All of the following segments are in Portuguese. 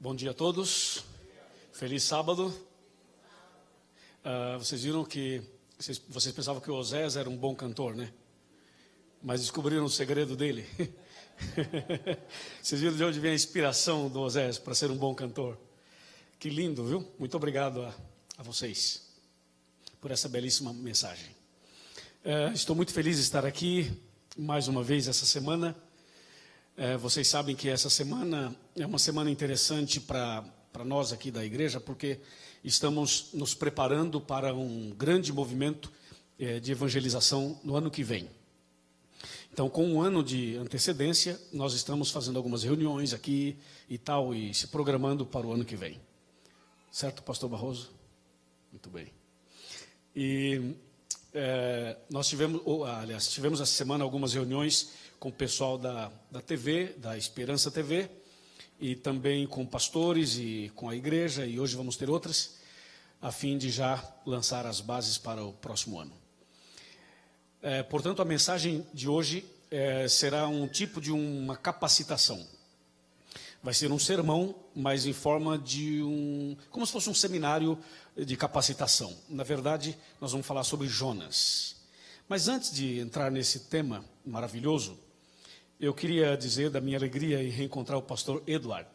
Bom dia a todos, feliz sábado. Vocês viram que, vocês pensavam que o Oséias era um bom cantor, né? Mas descobriram o segredo dele. Vocês viram de onde vem a inspiração do Oséias para ser um bom cantor? Que lindo, viu? Muito obrigado a vocês por essa belíssima mensagem. Estou muito feliz de estar aqui mais uma vez essa semana. Vocês sabem que essa semana é uma semana interessante para nós aqui da igreja, porque estamos nos preparando para um grande movimento de evangelização no ano que vem. Então, com um ano de antecedência, nós estamos fazendo algumas reuniões aqui e tal, e se programando para o ano que vem. Certo, pastor Barroso? Muito bem. E nós tivemos essa semana algumas reuniões com o pessoal da TV, da Esperança TV, e também com pastores e com a igreja, e hoje vamos ter outras, a fim de já lançar as bases para o próximo ano. Portanto, a mensagem de hoje será um tipo de uma capacitação. Vai ser um sermão, mas em forma de como se fosse um seminário de capacitação. Na verdade, nós vamos falar sobre Jonas. Mas antes de entrar nesse tema maravilhoso, eu queria dizer da minha alegria em reencontrar o pastor Eduardo.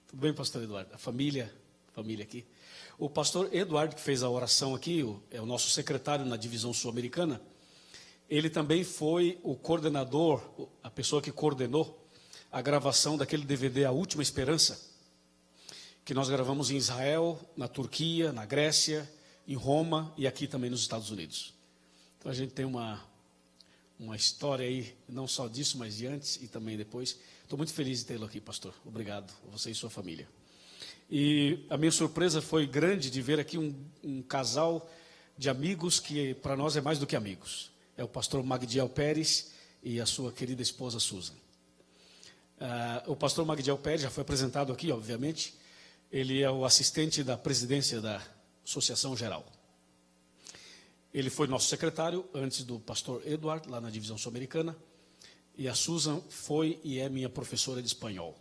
Tudo bem, pastor Eduardo? A família aqui. O pastor Eduardo, que fez a oração aqui, é o nosso secretário na divisão sul-americana. Ele também foi o coordenador, a pessoa que coordenou a gravação daquele DVD A Última Esperança, que nós gravamos em Israel, na Turquia, na Grécia, em Roma e aqui também nos Estados Unidos. Então a gente tem uma história aí, não só disso, mas de antes e também depois. Estou muito feliz de tê-lo aqui, pastor. Obrigado a você e sua família. E a minha surpresa foi grande de ver aqui um casal de amigos que para nós é mais do que amigos. É o pastor Magdiel Pérez e a sua querida esposa Susan. O pastor Magdiel Pérez já foi apresentado aqui, obviamente. Ele é o assistente da presidência da Associação Geral. Ele foi nosso secretário antes do pastor Eduardo, lá na divisão sul-americana. E a Susan foi e é minha professora de espanhol.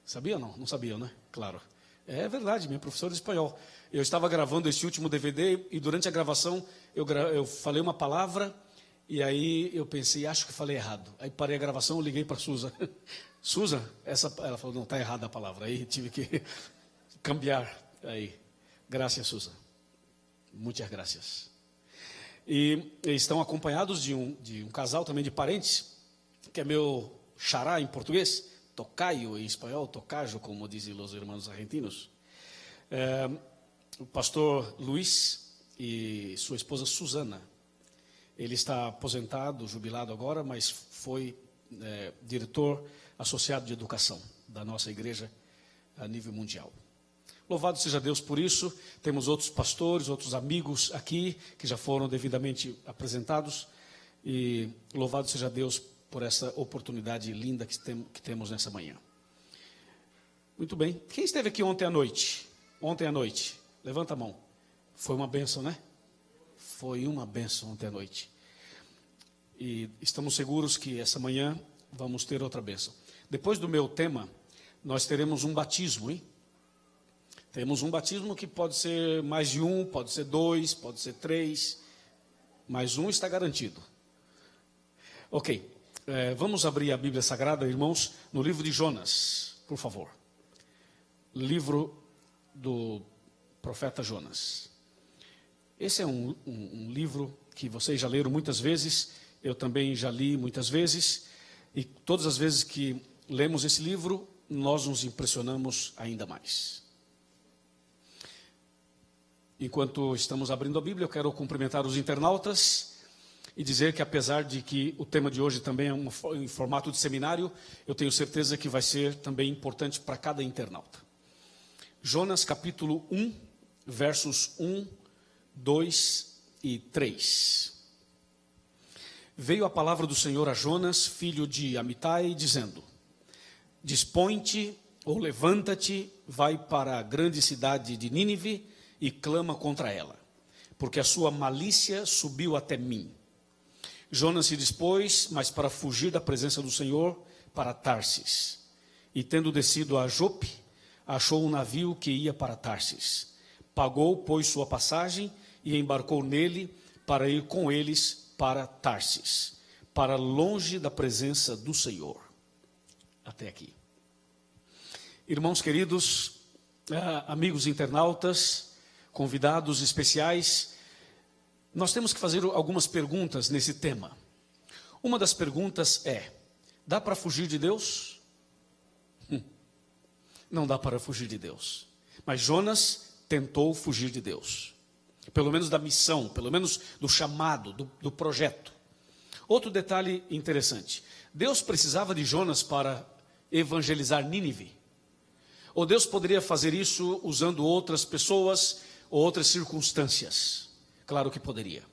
Sabia ou não? Não sabiam, né? Claro. É verdade, minha professora de espanhol. Eu estava gravando esse último DVD e durante a gravação eu falei uma palavra e aí eu pensei, acho que falei errado. Aí parei a gravação, liguei para a Susan. Susan, ela falou, não, está errada a palavra. Aí tive que cambiar. Aí, graças, Susan. Muitas graças. E estão acompanhados de um casal também de parentes, que é meu xará em português, tocayo em espanhol, tocayo, como dizem os irmãos argentinos. O pastor Luiz e sua esposa Susana. Ele está aposentado, jubilado agora, mas foi diretor associado de educação da nossa igreja a nível mundial. Louvado seja Deus por isso. Temos outros pastores, outros amigos aqui, que já foram devidamente apresentados. E louvado seja Deus por essa oportunidade linda que temos nessa manhã. Muito bem. Quem esteve aqui ontem à noite? Ontem à noite. Levanta a mão. Foi uma bênção, né? Foi uma bênção ontem à noite. E estamos seguros que essa manhã vamos ter outra bênção. Depois do meu tema, nós teremos um batismo, hein? Temos um batismo que pode ser mais de um, pode ser dois, pode ser três, mas um está garantido. Ok, vamos abrir a Bíblia Sagrada, irmãos, no livro de Jonas, por favor. Livro do profeta Jonas. Esse é um livro que vocês já leram muitas vezes, eu também já li muitas vezes, e todas as vezes que lemos esse livro, nós nos impressionamos ainda mais. Enquanto estamos abrindo a Bíblia, eu quero cumprimentar os internautas e dizer que, apesar de que o tema de hoje também é em formato de seminário, eu tenho certeza que vai ser também importante para cada internauta. Jonas, capítulo 1, versos 1, 2 e 3. Veio a palavra do Senhor a Jonas, filho de Amitai, dizendo: Dispõe-te ou levanta-te, vai para a grande cidade de Nínive e clama contra ela, porque a sua malícia subiu até mim. Jonas se dispôs, mas para fugir da presença do Senhor, para Tarsis. e tendo descido a Jope, achou um navio que ia para Tarsis. Pagou, pois, sua passagem e embarcou nele para ir com eles para Tarsis, para longe da presença do Senhor. Até aqui. Irmãos queridos, amigos internautas, convidados especiais, nós temos que fazer algumas perguntas nesse tema. Uma das perguntas é: dá para fugir de Deus? Não dá para fugir de Deus. Mas Jonas tentou fugir de Deus. Pelo menos da missão, pelo menos do chamado, do projeto. Outro detalhe interessante. Deus precisava de Jonas para evangelizar Nínive? Ou Deus poderia fazer isso usando outras pessoas ou outras circunstâncias? Claro que poderia.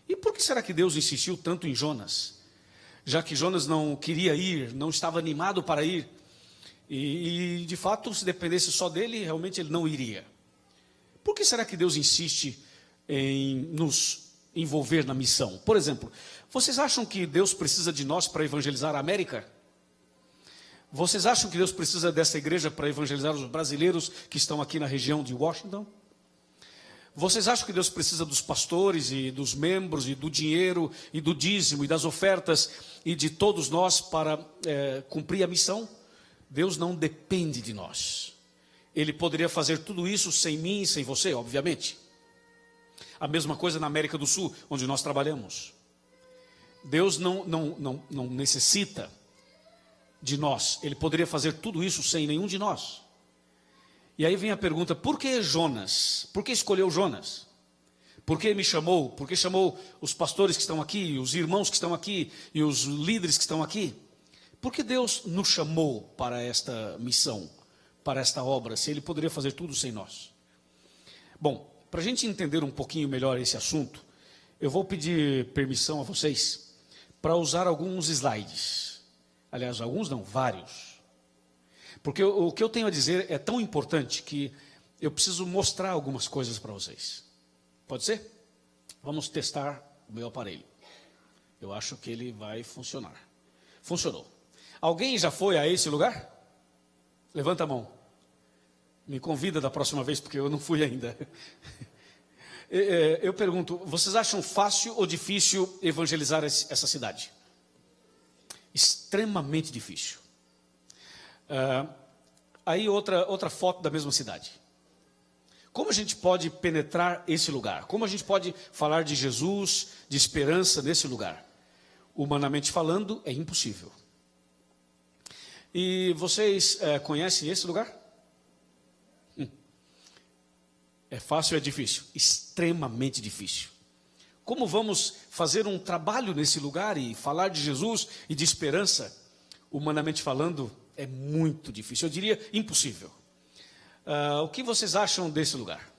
E por que será que Deus insistiu tanto em Jonas? Já que Jonas não queria ir, não estava animado para ir. E de fato, se dependesse só dele, realmente ele não iria. Por que será que Deus insiste em nos envolver na missão? Por exemplo, vocês acham que Deus precisa de nós para evangelizar a América? Vocês acham que Deus precisa dessa igreja para evangelizar os brasileiros que estão aqui na região de Washington? Vocês acham que Deus precisa dos pastores e dos membros e do dinheiro e do dízimo e das ofertas e de todos nós para cumprir a missão? Deus não depende de nós. Ele poderia fazer tudo isso sem mim e sem você, obviamente. A mesma coisa na América do Sul, onde nós trabalhamos. Deus não necessita de nós. Ele poderia fazer tudo isso sem nenhum de nós. E aí vem a pergunta: por que Jonas? Por que escolheu Jonas? Por que me chamou? Por que chamou os pastores que estão aqui, os irmãos que estão aqui e os líderes que estão aqui? Por que Deus nos chamou para esta missão, para esta obra, se Ele poderia fazer tudo sem nós? Bom, para a gente entender um pouquinho melhor esse assunto, eu vou pedir permissão a vocês para usar alguns slides. Aliás, alguns não, vários. Porque o que eu tenho a dizer é tão importante que eu preciso mostrar algumas coisas para vocês. Pode ser? Vamos testar o meu aparelho. Eu acho que ele vai funcionar. Funcionou. Alguém já foi a esse lugar? Levanta a mão. Me convida da próxima vez, porque eu não fui ainda. Eu pergunto, vocês acham fácil ou difícil evangelizar essa cidade? Extremamente difícil. Aí outra foto da mesma cidade. Como a gente pode penetrar esse lugar? Como a gente pode falar de Jesus, de esperança nesse lugar? Humanamente falando, é impossível. E vocês conhecem esse lugar? É fácil ou é difícil? Extremamente difícil. Como vamos fazer um trabalho nesse lugar e falar de Jesus e de esperança? Humanamente falando, é muito difícil. Eu diria impossível. O que vocês acham desse lugar?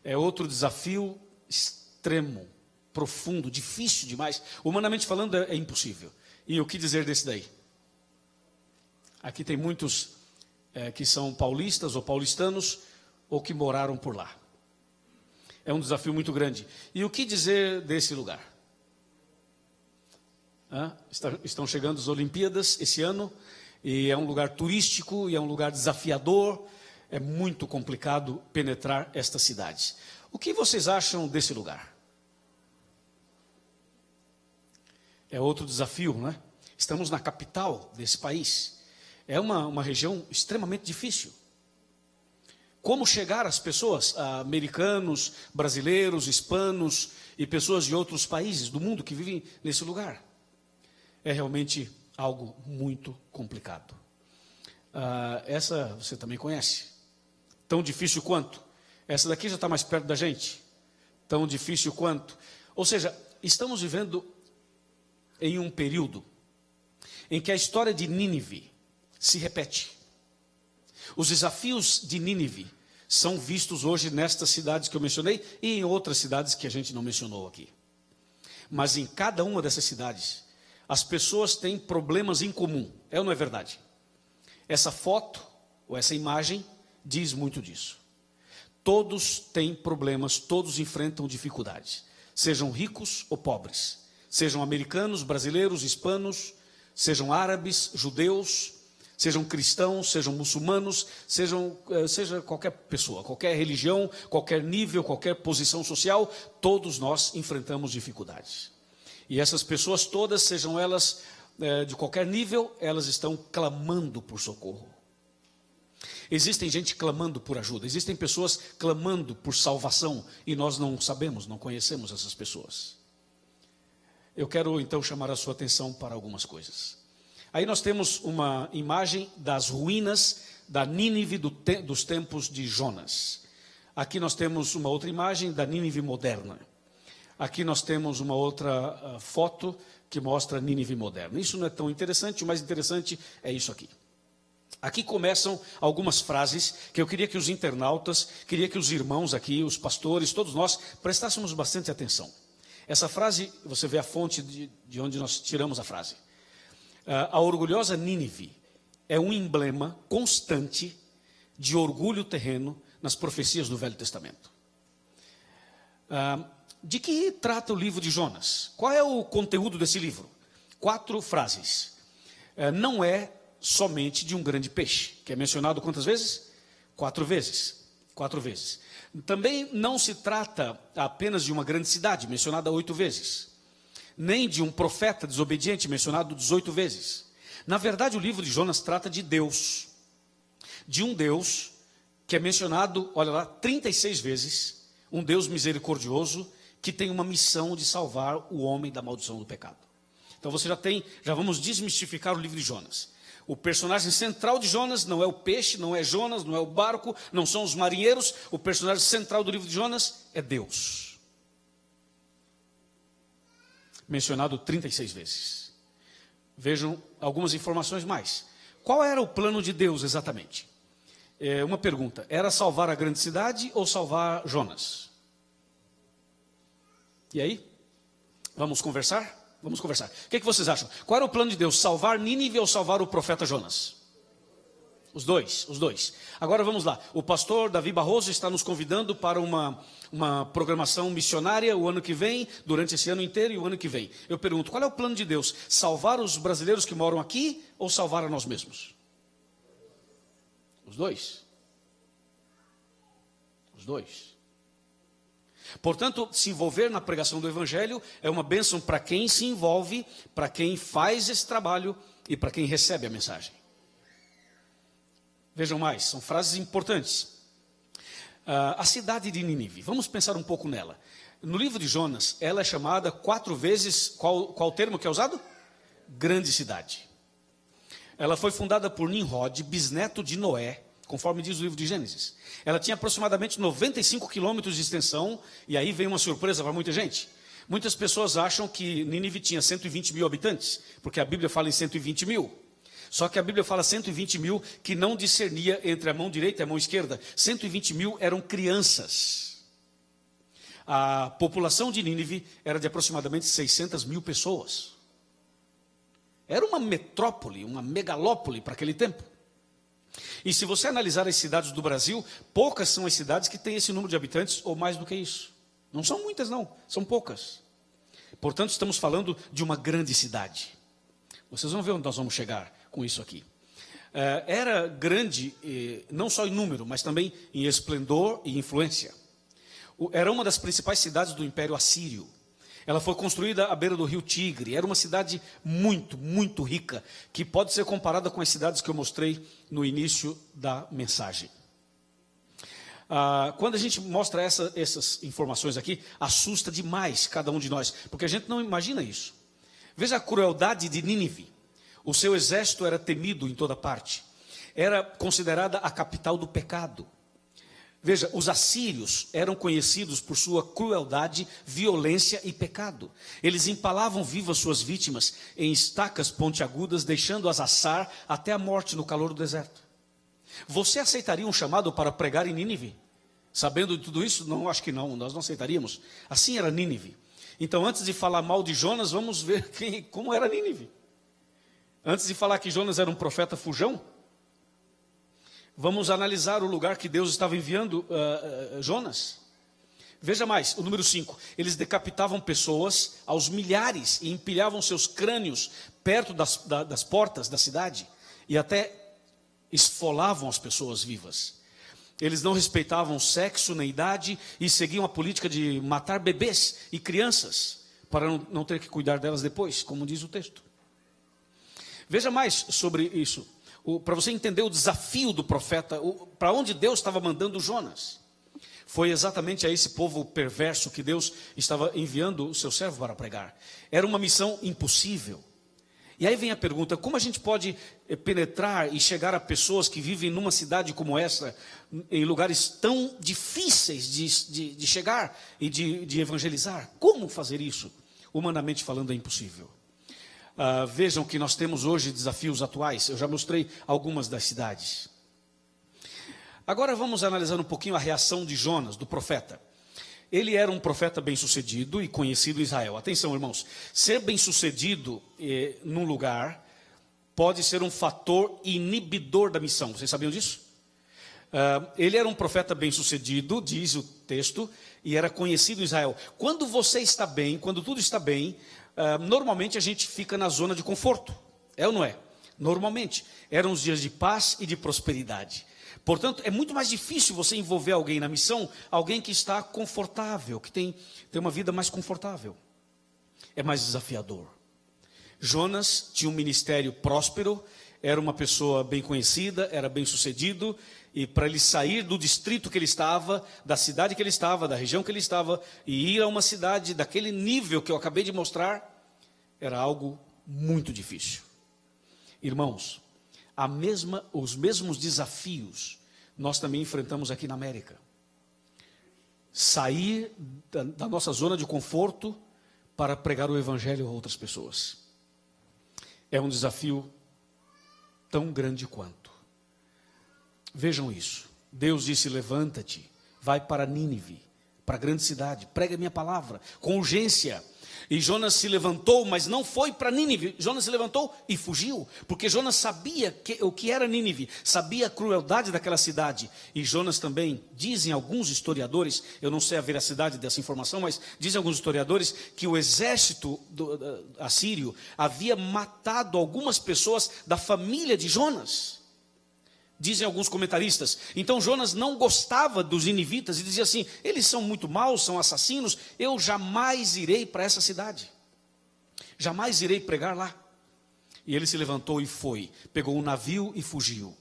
É outro desafio extremo, profundo, difícil demais. Humanamente falando, é impossível. E o que dizer desse daí? Aqui tem muitos que são paulistas ou paulistanos ou que moraram por lá. É um desafio muito grande. E o que dizer desse lugar? Estão chegando as Olimpíadas esse ano, e é um lugar turístico, e é um lugar desafiador, é muito complicado penetrar esta cidade. O que vocês acham desse lugar? É outro desafio, não é? Estamos na capital desse país. É uma região extremamente difícil. Como chegar às pessoas, americanos, brasileiros, hispanos e pessoas de outros países do mundo que vivem nesse lugar? É realmente algo muito complicado. Essa você também conhece. Tão difícil quanto? Essa daqui já está mais perto da gente. Tão difícil quanto? Ou seja, estamos vivendo em um período em que a história de Nínive se repete. Os desafios de Nínive são vistos hoje nestas cidades que eu mencionei e em outras cidades que a gente não mencionou aqui. Mas em cada uma dessas cidades, as pessoas têm problemas em comum. É ou não é verdade? Essa foto, ou essa imagem, diz muito disso. Todos têm problemas, todos enfrentam dificuldades. Sejam ricos ou pobres. Sejam americanos, brasileiros, hispanos, sejam árabes, judeus, Sejam cristãos, sejam muçulmanos, seja qualquer pessoa, qualquer religião, qualquer nível, qualquer posição social, todos nós enfrentamos dificuldades. E essas pessoas todas, sejam elas de qualquer nível, elas estão clamando por socorro. Existem gente clamando por ajuda, existem pessoas clamando por salvação, e nós não sabemos, não conhecemos essas pessoas. Eu quero então chamar a sua atenção para algumas coisas. Aí nós temos uma imagem das ruínas da Nínive dos tempos de Jonas. Aqui nós temos uma outra imagem da Nínive moderna. Aqui nós temos uma outra foto que mostra a Nínive moderna. Isso não é tão interessante, o mais interessante é isso aqui. Aqui começam algumas frases que eu queria que os internautas, queria que os irmãos aqui, os pastores, todos nós, prestássemos bastante atenção. Essa frase, você vê a fonte de onde nós tiramos a frase. A orgulhosa Nínive é um emblema constante de orgulho terreno nas profecias do Velho Testamento. De que trata o livro de Jonas? Qual é o conteúdo desse livro? 4 frases. Não é somente de um grande peixe, que é mencionado quantas vezes? 4 vezes. 4 vezes. Também não se trata apenas de uma grande cidade, mencionada 8 vezes. Nem de um profeta desobediente, mencionado 18 vezes. Na verdade, o livro de Jonas trata de Deus. De um Deus que é mencionado, olha lá, 36 vezes. Um Deus misericordioso que tem uma missão de salvar o homem da maldição do pecado. Então você já vamos desmistificar o livro de Jonas. O personagem central de Jonas não é o peixe, não é Jonas, não é o barco, não são os marinheiros. O personagem central do livro de Jonas é Deus. Mencionado 36 vezes. Vejam algumas informações mais. Qual era o plano de Deus exatamente? Uma pergunta, era salvar a grande cidade ou salvar Jonas? E aí? Vamos conversar? Vamos conversar. O que vocês acham? Qual era o plano de Deus? Salvar Nínive ou salvar o profeta Jonas? Os dois. Agora vamos lá. O pastor Davi Barroso está nos convidando para uma programação missionária o ano que vem, durante esse ano inteiro e o ano que vem. Eu pergunto, qual é o plano de Deus? Salvar os brasileiros que moram aqui ou salvar a nós mesmos? Os dois. Os dois. Portanto, se envolver na pregação do Evangelho é uma bênção para quem se envolve, para quem faz esse trabalho e para quem recebe a mensagem. Vejam mais, são frases importantes. A cidade de Nínive, vamos pensar um pouco nela. No livro de Jonas, ela é chamada 4 vezes, qual o termo que é usado? Grande cidade. Ela foi fundada por Nimrod, bisneto de Noé, conforme diz o livro de Gênesis. Ela tinha aproximadamente 95 quilômetros de extensão, e aí vem uma surpresa para muita gente. Muitas pessoas acham que Nínive tinha 120 mil habitantes, porque a Bíblia fala em 120 mil. Só que a Bíblia fala 120 mil que não discernia entre a mão direita e a mão esquerda. 120 mil eram crianças. A população de Nínive era de aproximadamente 600 mil pessoas. Era uma metrópole, uma megalópole para aquele tempo. E se você analisar as cidades do Brasil, poucas são as cidades que têm esse número de habitantes ou mais do que isso. Não são muitas não, são poucas. Portanto, estamos falando de uma grande cidade. Vocês vão ver onde nós vamos chegar com isso aqui. Era grande, não só em número, mas também em esplendor e influência. Era uma das principais cidades do Império Assírio. Ela foi construída à beira do rio Tigre. Era uma cidade muito, muito rica, que pode ser comparada com as cidades que eu mostrei no início da mensagem. Quando a gente mostra essas informações aqui, assusta demais cada um de nós, porque a gente não imagina isso. Veja a crueldade de Nínive. O seu exército era temido em toda parte. Era considerada a capital do pecado. Veja, os assírios eram conhecidos por sua crueldade, violência e pecado. Eles empalavam vivas suas vítimas em estacas pontiagudas, deixando-as assar até a morte no calor do deserto. Você aceitaria um chamado para pregar em Nínive? Sabendo de tudo isso? Não, acho que não, nós não aceitaríamos. Assim era Nínive. Então, antes de falar mal de Jonas, vamos ver como era Nínive. Antes de falar que Jonas era um profeta fujão, vamos analisar o lugar que Deus estava enviando Jonas. Veja mais, o número 5. Eles decapitavam pessoas aos milhares e empilhavam seus crânios perto das portas da cidade. E até esfolavam as pessoas vivas. Eles não respeitavam sexo nem idade e seguiam a política de matar bebês e crianças para não ter que cuidar delas depois, como diz o texto. Veja mais sobre isso, para você entender o desafio do profeta, para onde Deus estava mandando Jonas. Foi exatamente a esse povo perverso que Deus estava enviando o seu servo para pregar. Era uma missão impossível. E aí vem a pergunta: como a gente pode penetrar e chegar a pessoas que vivem numa cidade como essa, em lugares tão difíceis de chegar e de evangelizar? Como fazer isso? Humanamente falando, é impossível. Vejam que nós temos hoje desafios atuais. Eu já mostrei algumas das cidades. Agora vamos analisar um pouquinho a reação de Jonas, do profeta. Ele era um profeta bem-sucedido e conhecido em Israel. Atenção, irmãos, ser bem-sucedido num lugar pode ser um fator inibidor da missão. Vocês sabiam disso? Ele era um profeta bem-sucedido, diz o texto, e era conhecido em Israel. Quando você está bem, quando tudo está bem, normalmente a gente fica na zona de conforto. É ou não é? Normalmente. Eram os dias de paz e de prosperidade. Portanto, é muito mais difícil você envolver alguém na missão, alguém que está confortável, que tem uma vida mais confortável. É mais desafiador. Jonas tinha um ministério próspero, era uma pessoa bem conhecida, era bem sucedido, e para ele sair do distrito que ele estava, da cidade que ele estava, da região que ele estava, e ir a uma cidade daquele nível que eu acabei de mostrar, era algo muito difícil. Irmãos, os mesmos desafios nós também enfrentamos aqui na América. Sair da nossa zona de conforto para pregar o evangelho a outras pessoas. É um desafio tão grande quanto. Vejam isso. Deus disse: levanta-te, vai para Nínive, para a grande cidade, prega a minha palavra, com urgência. E Jonas se levantou, mas não foi para Nínive. Jonas se levantou e fugiu, porque Jonas sabia o que era Nínive, sabia a crueldade daquela cidade. E Jonas também, dizem alguns historiadores, eu não sei a veracidade dessa informação, mas dizem alguns historiadores que o exército assírio havia matado algumas pessoas da família de Jonas. Dizem alguns comentaristas. Então Jonas não gostava dos ninivitas e dizia assim: eles são muito maus, são assassinos, eu jamais irei para essa cidade, jamais irei pregar lá. E ele se levantou e foi, pegou um navio e fugiu.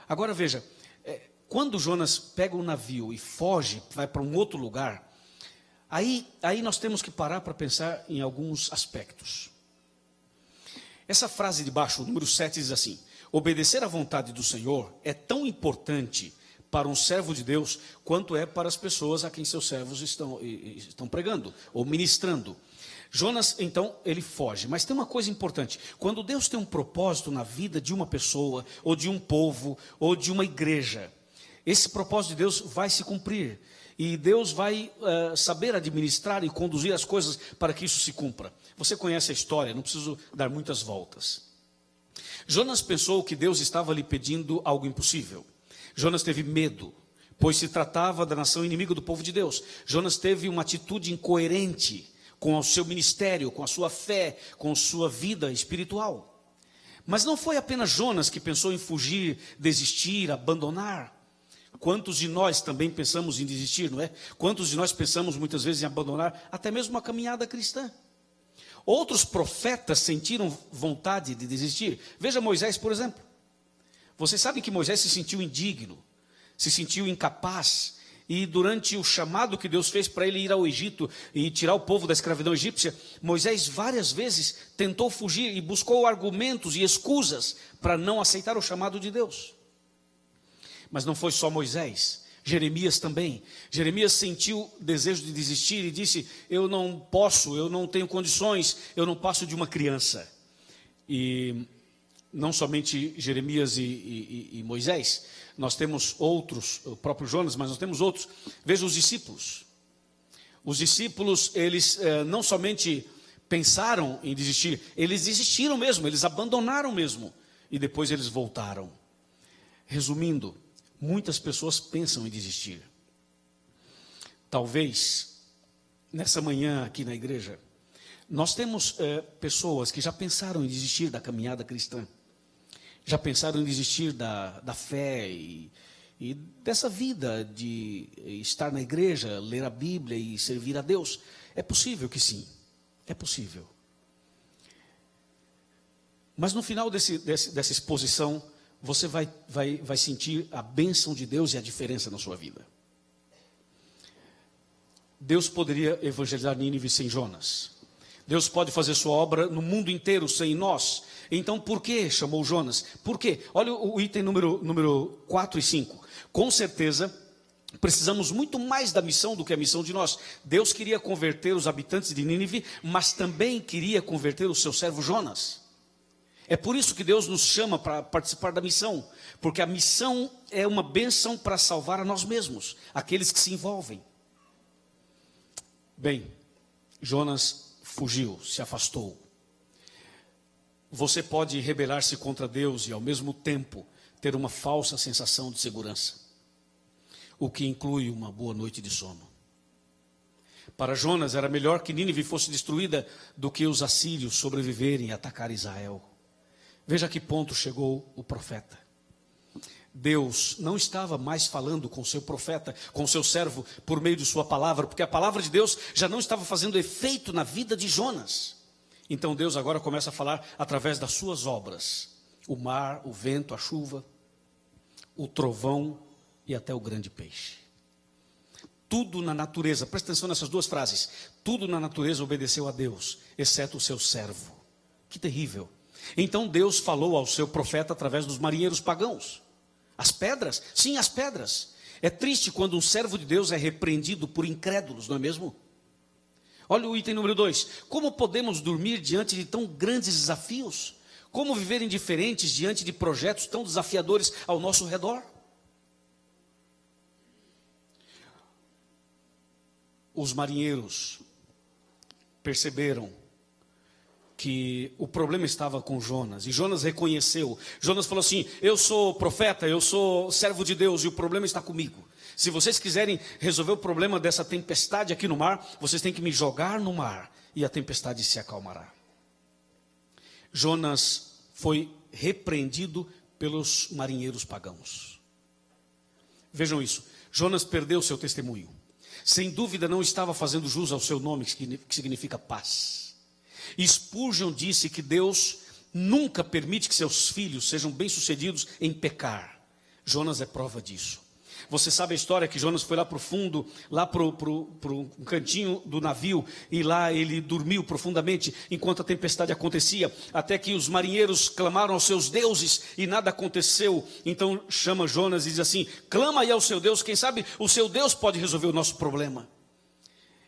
Agora veja, quando Jonas pega um navio e foge, vai para um outro lugar, aí nós temos que parar para pensar em alguns aspectos. Essa frase de baixo, o número 7, diz assim: obedecer à vontade do Senhor é tão importante para um servo de Deus quanto é para as pessoas a quem seus servos estão pregando ou ministrando. Jonas, então, ele foge. Mas tem uma coisa importante: quando Deus tem um propósito na vida de uma pessoa, ou de um povo, ou de uma igreja, esse propósito de Deus vai se cumprir. E Deus vai saber administrar e conduzir as coisas para que isso se cumpra. Você conhece a história, não preciso dar muitas voltas. Jonas pensou que Deus estava lhe pedindo algo impossível. Jonas teve medo, pois se tratava da nação inimiga do povo de Deus. Jonas teve uma atitude incoerente com o seu ministério, com a sua fé, com a sua vida espiritual. Mas não foi apenas Jonas que pensou em fugir, desistir, abandonar. Quantos de nós também pensamos em desistir, não é? Quantos de nós pensamos muitas vezes em abandonar até mesmo a caminhada cristã? Outros profetas sentiram vontade de desistir. Veja Moisés, por exemplo. Vocês sabem que Moisés se sentiu indigno, se sentiu incapaz, e durante o chamado que Deus fez para ele ir ao Egito e tirar o povo da escravidão egípcia, Moisés várias vezes tentou fugir e buscou argumentos e escusas para não aceitar o chamado de Deus. Mas não foi só Moisés. Jeremias também. Jeremias sentiu desejo de desistir e disse: eu não posso, eu não tenho condições, eu não passo de uma criança. E não somente Jeremias e Moisés, nós temos outros, o próprio Jonas, mas nós temos outros. Veja os discípulos. Os discípulos, eles não somente pensaram em desistir, eles desistiram mesmo, eles abandonaram mesmo, e depois eles voltaram. Resumindo, muitas pessoas pensam em desistir. Talvez, nessa manhã aqui na igreja, nós temos pessoas que já pensaram em desistir da caminhada cristã. Já pensaram em desistir da fé e dessa vida de estar na igreja, ler a Bíblia e servir a Deus? É possível que sim, é possível. Mas no final dessa exposição, você vai sentir a bênção de Deus e a diferença na sua vida. Deus poderia evangelizar Nínive sem Jonas. Deus pode fazer sua obra no mundo inteiro sem nós. Então por que chamou Jonas? Por quê? Olha o item número 4 e 5. Com certeza, precisamos muito mais da missão do que a missão de nós. Deus queria converter os habitantes de Nínive, mas também queria converter o seu servo Jonas. É por isso que Deus nos chama para participar da missão. Porque a missão é uma bênção para salvar a nós mesmos, aqueles que se envolvem. Bem, Jonas fugiu, se afastou. Você pode rebelar-se contra Deus e ao mesmo tempo ter uma falsa sensação de segurança, o que inclui uma boa noite de sono. Para Jonas era melhor que Nínive fosse destruída do que os assírios sobreviverem e atacar Israel. Veja a que ponto chegou o profeta. Deus não estava mais falando com seu profeta, com seu servo, por meio de sua palavra, porque a palavra de Deus já não estava fazendo efeito na vida de Jonas. Então Deus agora começa a falar através das suas obras: o mar, o vento, a chuva, o trovão e até o grande peixe. Tudo na natureza, presta atenção nessas duas frases: tudo na natureza obedeceu a Deus, exceto o seu servo. Que terrível! Então Deus falou ao seu profeta através dos marinheiros pagãos. As pedras? Sim, as pedras. É triste quando um servo de Deus é repreendido por incrédulos, não é mesmo? Olha o item número 2. Como podemos dormir diante de tão grandes desafios? Como viver indiferentes diante de projetos tão desafiadores ao nosso redor? Os marinheiros perceberam que o problema estava com Jonas, e Jonas reconheceu. Jonas falou assim: eu sou profeta, eu sou servo de Deus, e o problema está comigo. Se vocês quiserem resolver o problema dessa tempestade aqui no mar, vocês têm que me jogar no mar, e a tempestade se acalmará. Jonas foi repreendido pelos marinheiros pagãos. Vejam isso, Jonas perdeu seu testemunho. Sem dúvida não estava fazendo jus ao seu nome, que significa paz. Spurgeon disse que Deus nunca permite que seus filhos sejam bem-sucedidos em pecar. Jonas é prova disso. Você sabe a história que Jonas foi lá para o fundo, lá para um cantinho do navio, e lá ele dormiu profundamente enquanto a tempestade acontecia, até que os marinheiros clamaram aos seus deuses e nada aconteceu. Então chama Jonas e diz assim: clama aí ao seu Deus, quem sabe o seu Deus pode resolver o nosso problema.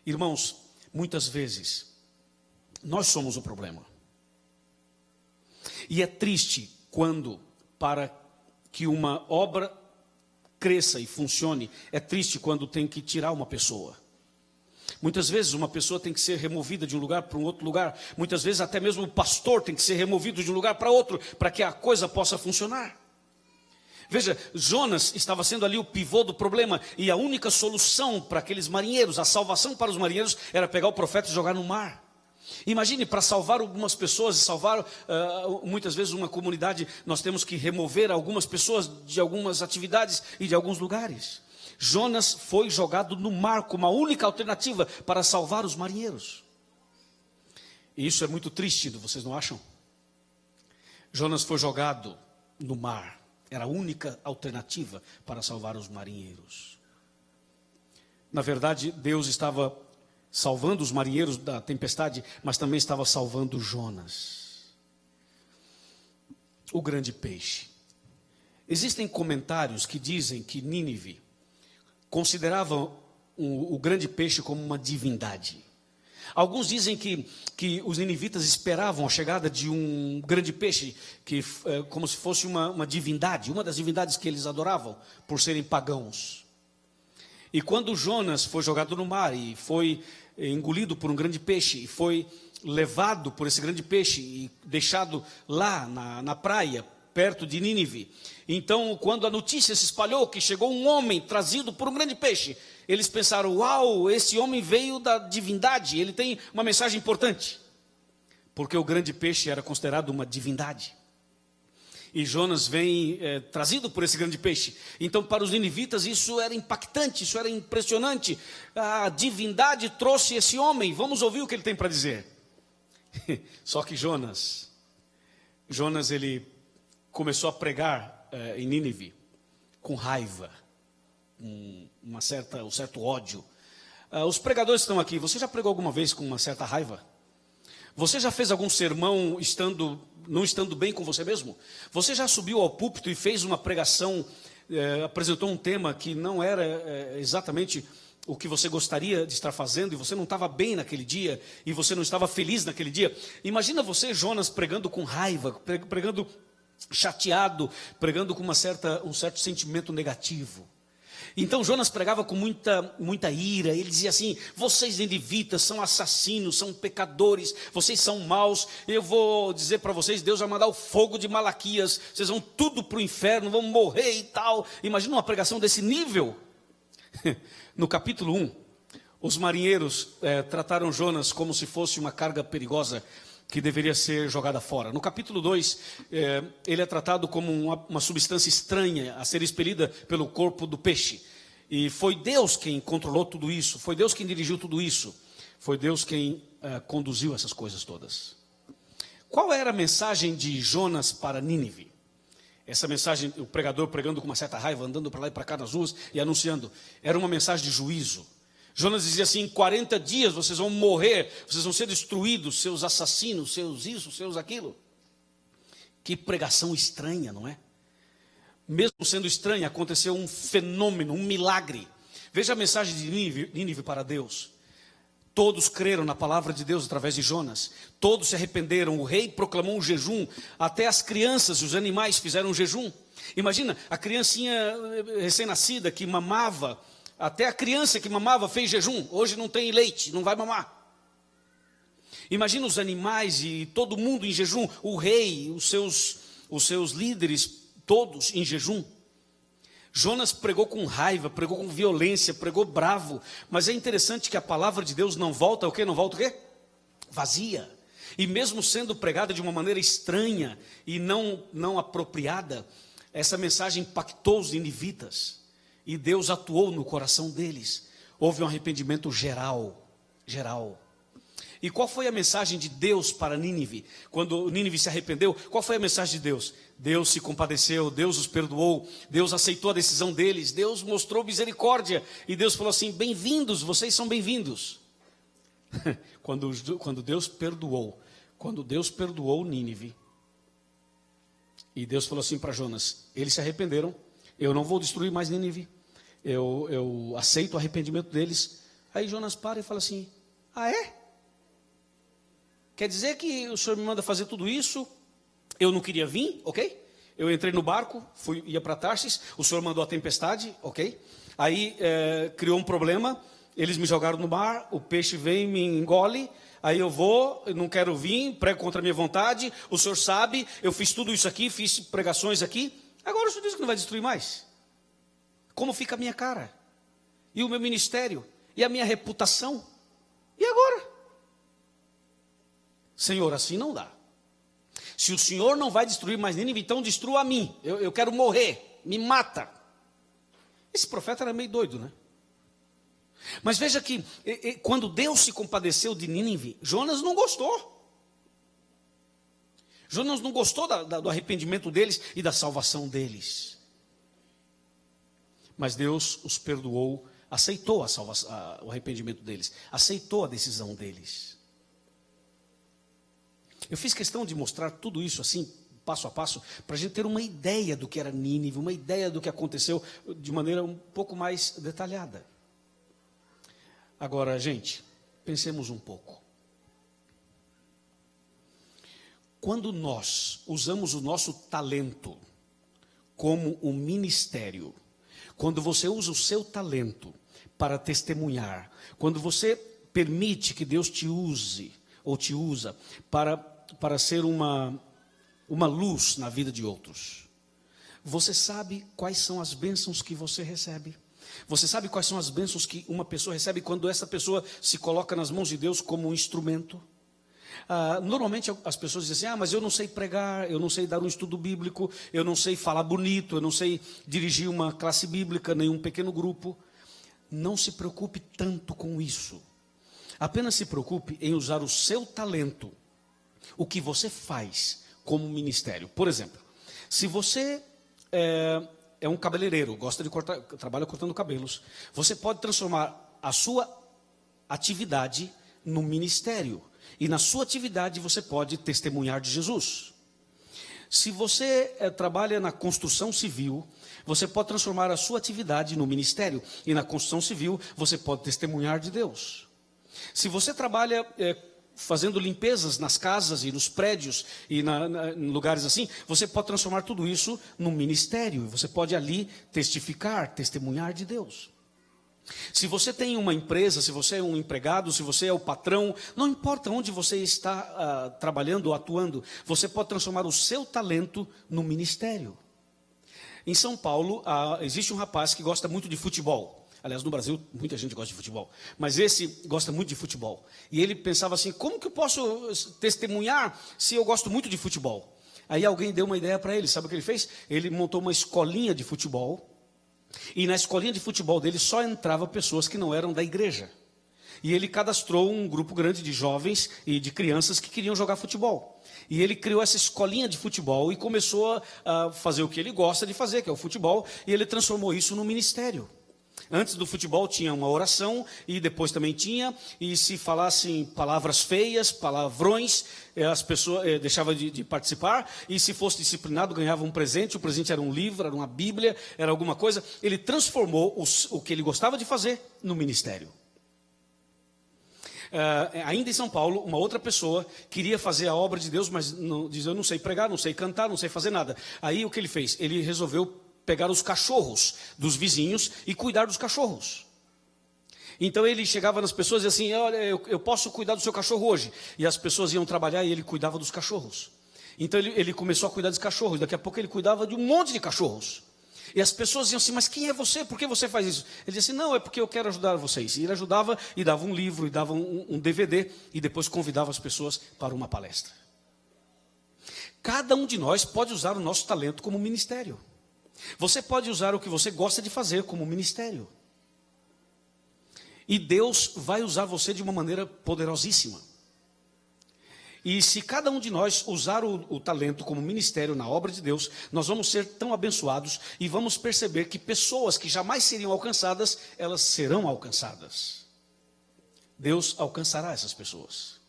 Irmãos, muitas vezes nós somos o problema. E é triste quando, para que uma obra cresça e funcione, é triste quando tem que tirar uma pessoa. Muitas vezes uma pessoa tem que ser removida de um lugar para um outro lugar. Muitas vezes até mesmo o pastor tem que ser removido de um lugar para outro, para que a coisa possa funcionar. Veja, Jonas estava sendo ali o pivô do problema, e a única solução para aqueles marinheiros, a salvação para os marinheiros, era pegar o profeta e jogar no mar. Imagine, para salvar algumas pessoas, salvar muitas vezes uma comunidade, nós temos que remover algumas pessoas de algumas atividades e de alguns lugares. Jonas foi jogado no mar como a única alternativa para salvar os marinheiros. E isso é muito triste, vocês não acham? Jonas foi jogado no mar, era a única alternativa para salvar os marinheiros. Na verdade, Deus estava salvando os marinheiros da tempestade, mas também estava salvando Jonas, o grande peixe. Existem comentários que dizem que Nínive considerava o grande peixe como uma divindade. Alguns dizem que os ninivitas esperavam a chegada de um grande peixe, como se fosse uma divindade, uma das divindades que eles adoravam, por serem pagãos. E quando Jonas foi jogado no mar e foi engolido por um grande peixe, e foi levado por esse grande peixe e deixado lá na praia, perto de Nínive. Então, quando a notícia se espalhou que chegou um homem trazido por um grande peixe, eles pensaram: uau, esse homem veio da divindade, ele tem uma mensagem importante. Porque o grande peixe era considerado uma divindade. E Jonas vem trazido por esse grande peixe. Então, para os ninivitas, isso era impactante, isso era impressionante. A divindade trouxe esse homem. Vamos ouvir o que ele tem para dizer. Só que Jonas, ele começou a pregar em Nínive com raiva, com um certo ódio. Os pregadores estão aqui. Você já pregou alguma vez com uma certa raiva? Você já fez algum sermão não estando bem com você mesmo? Você já subiu ao púlpito e fez uma pregação, apresentou um tema que não era exatamente o que você gostaria de estar fazendo, e você não estava bem naquele dia, e você não estava feliz naquele dia? Imagina você, Jonas, pregando com raiva, pregando chateado, pregando com um certo sentimento negativo. Então Jonas pregava com muita ira. Ele dizia assim: vocês ninivitas são assassinos, são pecadores, vocês são maus. Eu vou dizer para vocês, Deus vai mandar o fogo de Malaquias, vocês vão tudo para o inferno, vão morrer e tal. Imagina uma pregação desse nível. No capítulo 1, os marinheiros trataram Jonas como se fosse uma carga perigosa que deveria ser jogada fora. No capítulo 2, ele é tratado como uma substância estranha a ser expelida pelo corpo do peixe. E foi Deus quem controlou tudo isso, foi Deus quem dirigiu tudo isso, foi Deus quem conduziu essas coisas todas. Qual era a mensagem de Jonas para Nínive? Essa mensagem, o pregador pregando com uma certa raiva, andando para lá e para cá nas ruas e anunciando, era uma mensagem de juízo. Jonas dizia assim: em 40 dias vocês vão morrer, vocês vão ser destruídos, seus assassinos, seus isso, seus aquilo. Que pregação estranha, não é? Mesmo sendo estranha, aconteceu um fenômeno, um milagre. Veja a mensagem de Nínive para Deus. Todos creram na palavra de Deus através de Jonas. Todos se arrependeram, o rei proclamou um jejum. Até as crianças e os animais fizeram um jejum. Imagina, a criancinha recém-nascida que mamava, até a criança que mamava fez jejum. Hoje não tem leite, não vai mamar. Imagina os animais e todo mundo em jejum. O rei, os seus líderes, todos em jejum. Jonas pregou com raiva, pregou com violência, pregou bravo. Mas é interessante que a palavra de Deus não volta o quê? Não volta o quê? Vazia. E mesmo sendo pregada de uma maneira estranha e não apropriada, essa mensagem impactou os ninivitas. E Deus atuou no coração deles. Houve um arrependimento geral. E qual foi a mensagem de Deus para Nínive? Quando Nínive se arrependeu, qual foi a mensagem de Deus? Deus se compadeceu, Deus os perdoou, Deus aceitou a decisão deles, Deus mostrou misericórdia. E Deus falou assim: bem-vindos, vocês são bem-vindos. Quando Deus perdoou Nínive, e Deus falou assim para Jonas: eles se arrependeram, eu não vou destruir mais Nínive, eu aceito o arrependimento deles. Aí Jonas para e fala assim: ah, é? Quer dizer que o senhor me manda fazer tudo isso? Eu não queria vir, ok? Eu entrei no barco, ia para Tarsis, o senhor mandou a tempestade, ok? Aí criou um problema, eles me jogaram no mar, o peixe vem e me engole. Aí eu não quero vir, prego contra a minha vontade. O senhor sabe, eu fiz tudo isso aqui, fiz pregações aqui. Agora o senhor diz que não vai destruir mais. Como fica a minha cara? E o meu ministério? E a minha reputação? E agora? Senhor, assim não dá. Se o Senhor não vai destruir mais Nínive, então destrua a mim. Eu quero morrer, me mata. Esse profeta era meio doido, né? Mas veja que quando Deus se compadeceu de Nínive, Jonas não gostou. Jonas não gostou do arrependimento deles e da salvação deles. Mas Deus os perdoou, aceitou o arrependimento deles, aceitou a decisão deles. Eu fiz questão de mostrar tudo isso assim, passo a passo, para a gente ter uma ideia do que era Nínive, uma ideia do que aconteceu de maneira um pouco mais detalhada. Agora, gente, pensemos um pouco. Quando nós usamos o nosso talento como um ministério, quando você usa o seu talento para testemunhar, quando você permite que Deus te use ou te usa para ser uma luz na vida de outros, você sabe quais são as bênçãos que você recebe? Você sabe quais são as bênçãos que uma pessoa recebe quando essa pessoa se coloca nas mãos de Deus como um instrumento? Normalmente as pessoas dizem assim, mas eu não sei pregar, eu não sei dar um estudo bíblico, eu não sei falar bonito, eu não sei dirigir uma classe bíblica, nem um pequeno grupo. Não se preocupe tanto com isso. Apenas se preocupe em usar o seu talento, o que você faz como ministério. Por exemplo, se você é um cabeleireiro, trabalha cortando cabelos, você pode transformar a sua atividade no ministério. E na sua atividade você pode testemunhar de Jesus. Se você trabalha na construção civil, você pode transformar a sua atividade no ministério. E na construção civil você pode testemunhar de Deus. Se você trabalha fazendo limpezas nas casas e nos prédios e em lugares assim, você pode transformar tudo isso num ministério. Você pode ali testificar, testemunhar de Deus. Se você tem uma empresa, se você é um empregado, se você é o patrão, não importa onde você está trabalhando ou atuando, você pode transformar o seu talento no ministério. Em São Paulo, existe um rapaz que gosta muito de futebol. Aliás, no Brasil, muita gente gosta de futebol. Mas esse gosta muito de futebol. E ele pensava assim, como que eu posso testemunhar se eu gosto muito de futebol? Aí alguém deu uma ideia para ele, sabe o que ele fez? Ele montou uma escolinha de futebol. E na escolinha de futebol dele só entrava pessoas que não eram da igreja. E ele cadastrou um grupo grande de jovens e de crianças que queriam jogar futebol. E ele criou essa escolinha de futebol e começou a fazer o que ele gosta de fazer, que é o futebol, e ele transformou isso num ministério. Antes do futebol tinha uma oração e depois também tinha, e se falassem palavras feias, palavrões, as pessoas deixavam de participar, e se fosse disciplinado ganhava um presente, o presente era um livro, era uma Bíblia, era alguma coisa. Ele transformou o que ele gostava de fazer no ministério. Ainda em São Paulo, uma outra pessoa queria fazer a obra de Deus, mas diz, eu não sei pregar, não sei cantar, não sei fazer nada. Aí o que ele fez? Ele resolveu pegar os cachorros dos vizinhos e cuidar dos cachorros. Então ele chegava nas pessoas e assim, olha, eu posso cuidar do seu cachorro hoje. E as pessoas iam trabalhar e ele cuidava dos cachorros. Então ele começou a cuidar dos cachorros. Daqui a pouco ele cuidava de um monte de cachorros. E as pessoas diziam assim, mas quem é você? Por que você faz isso? Ele dizia assim, não, é porque eu quero ajudar vocês. E ele ajudava e dava um livro, e dava um DVD, e depois convidava as pessoas para uma palestra. Cada um de nós pode usar o nosso talento como ministério. Você pode usar o que você gosta de fazer como ministério. E Deus vai usar você de uma maneira poderosíssima. E se cada um de nós usar o talento como ministério na obra de Deus, nós vamos ser tão abençoados e vamos perceber que pessoas que jamais seriam alcançadas, elas serão alcançadas. Deus alcançará essas pessoas.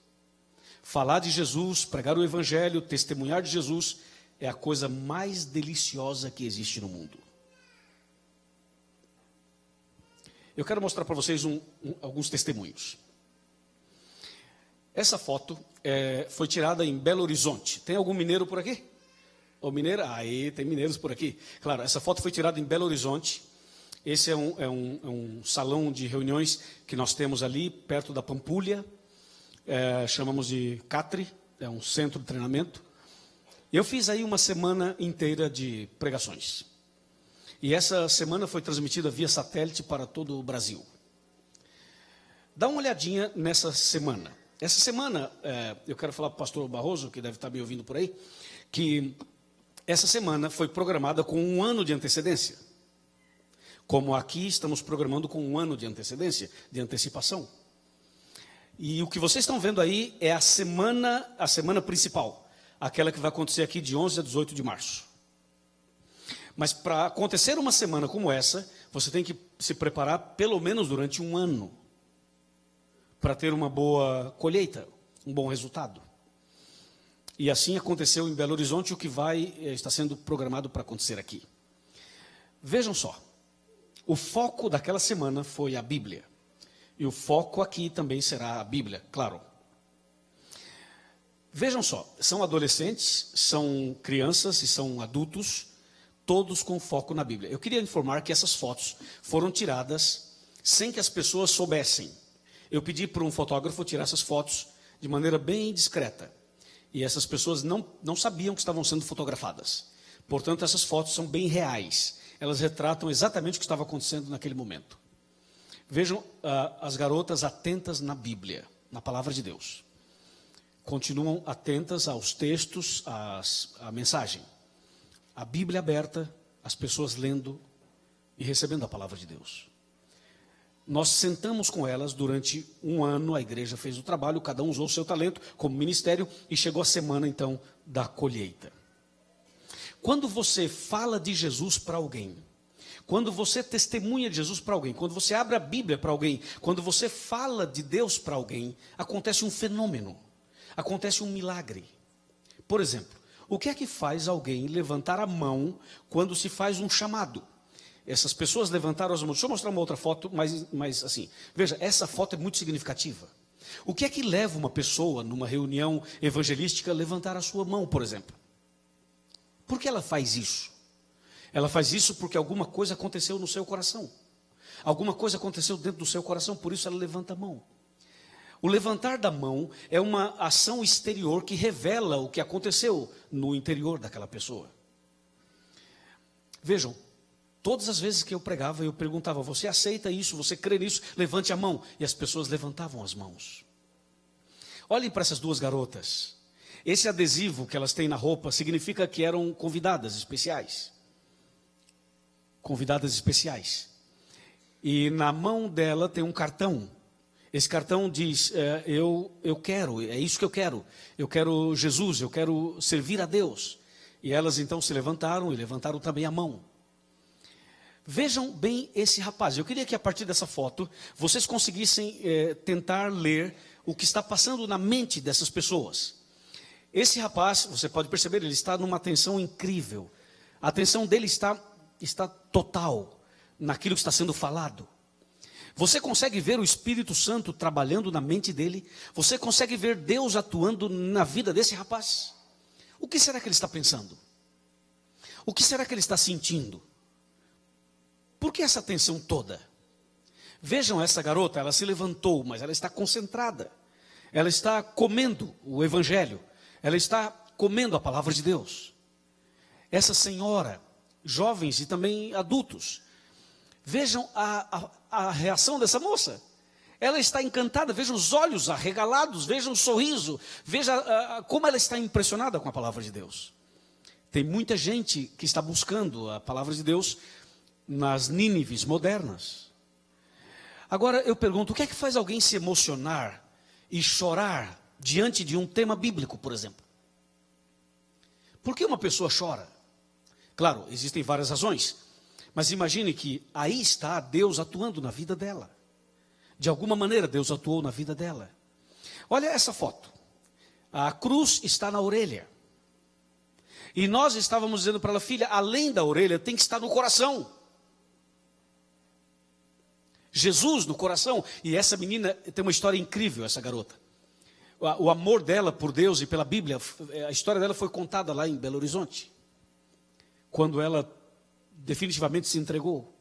Falar de Jesus, pregar o evangelho, testemunhar de Jesus, é a coisa mais deliciosa que existe no mundo. Eu quero mostrar para vocês alguns testemunhos. Essa foto foi tirada em Belo Horizonte. Tem algum mineiro por aqui? Ou mineira? Aí, tem mineiros por aqui. Claro, essa foto foi tirada em Belo Horizonte. Esse é um salão de reuniões que nós temos ali, perto da Pampulha. Chamamos de Catri, é um centro de treinamento. Eu fiz aí uma semana inteira de pregações. E essa semana foi transmitida via satélite para todo o Brasil. Dá uma olhadinha nessa semana. Essa semana, eu quero falar para o pastor Barroso, que deve estar me ouvindo por aí, que essa semana foi programada com 1 ano de antecedência. Como aqui estamos programando com 1 ano de antecedência, de antecipação. E o que vocês estão vendo aí é a semana principal. Aquela que vai acontecer aqui de 11 a 18 de março. Mas para acontecer uma semana como essa, você tem que se preparar pelo menos durante 1 ano. Para ter uma boa colheita, um bom resultado. E assim aconteceu em Belo Horizonte, o que está sendo programado para acontecer aqui. Vejam só, o foco daquela semana foi a Bíblia. E o foco aqui também será a Bíblia, claro. Vejam só, são adolescentes, são crianças e são adultos, todos com foco na Bíblia. Eu queria informar que essas fotos foram tiradas sem que as pessoas soubessem. Eu pedi para um fotógrafo tirar essas fotos de maneira bem discreta. E essas pessoas não sabiam que estavam sendo fotografadas. Portanto, essas fotos são bem reais. Elas retratam exatamente o que estava acontecendo naquele momento. Vejam as garotas atentas na Bíblia, na palavra de Deus. continuam atentas aos textos, à mensagem. A Bíblia aberta, as pessoas lendo e recebendo a palavra de Deus. Nós sentamos com elas durante um ano, a igreja fez o trabalho, cada um usou o seu talento como ministério e chegou a semana então da colheita. Quando você fala de Jesus para alguém, quando você testemunha de Jesus para alguém, quando você abre a Bíblia para alguém, quando você fala de Deus para alguém, acontece um fenômeno, acontece um milagre. Por exemplo, o que é que faz alguém levantar a mão quando se faz um chamado? Essas pessoas levantaram as mãos. Deixa eu mostrar uma outra foto, mas assim, veja, essa foto é muito significativa. O que é que leva uma pessoa, numa reunião evangelística, a levantar a sua mão, por exemplo? Por que ela faz isso? Ela faz isso porque alguma coisa aconteceu no seu coração. Alguma coisa aconteceu dentro do seu coração, por isso ela levanta a mão. O levantar da mão é uma ação exterior que revela o que aconteceu no interior daquela pessoa. Vejam, todas as vezes que eu pregava, eu perguntava: você aceita isso? Você crê nisso? Levante a mão. E as pessoas levantavam as mãos. Olhem para essas duas garotas. Esse adesivo que elas têm na roupa significa que eram convidadas especiais. Convidadas especiais. E na mão dela tem um cartão. Esse cartão diz: eu quero, é isso que eu quero. Eu quero Jesus, eu quero servir a Deus. E elas então se levantaram e levantaram também a mão. Vejam bem esse rapaz. Eu queria que a partir dessa foto vocês conseguissem tentar ler o que está passando na mente dessas pessoas. Esse rapaz, você pode perceber, ele está numa atenção incrível. A atenção dele está total naquilo que está sendo falado. Você consegue ver o Espírito Santo trabalhando na mente dele? Você consegue ver Deus atuando na vida desse rapaz? O que será que ele está pensando? O que será que ele está sentindo? Por que essa atenção toda? Vejam essa garota, ela se levantou, mas ela está concentrada. Ela está comendo o Evangelho. Ela está comendo a palavra de Deus. Essa senhora, jovens e também adultos, vejam a reação dessa moça. Ela está encantada, vejam os olhos arregalados, vejam o sorriso, veja como ela está impressionada com a palavra de Deus. Tem muita gente que está buscando a palavra de Deus nas Nínives modernas. Agora eu pergunto, o que é que faz alguém se emocionar e chorar diante de um tema bíblico, por exemplo? Por que uma pessoa chora? Claro, existem várias razões, mas imagine que aí está Deus atuando na vida dela. De alguma maneira Deus atuou na vida dela. Olha essa foto. A cruz está na orelha. E nós estávamos dizendo para ela: filha, além da orelha tem que estar no coração. Jesus no coração. E essa menina tem uma história incrível, essa garota. O amor dela por Deus e pela Bíblia, a história dela foi contada lá em Belo Horizonte, quando ela definitivamente se entregou.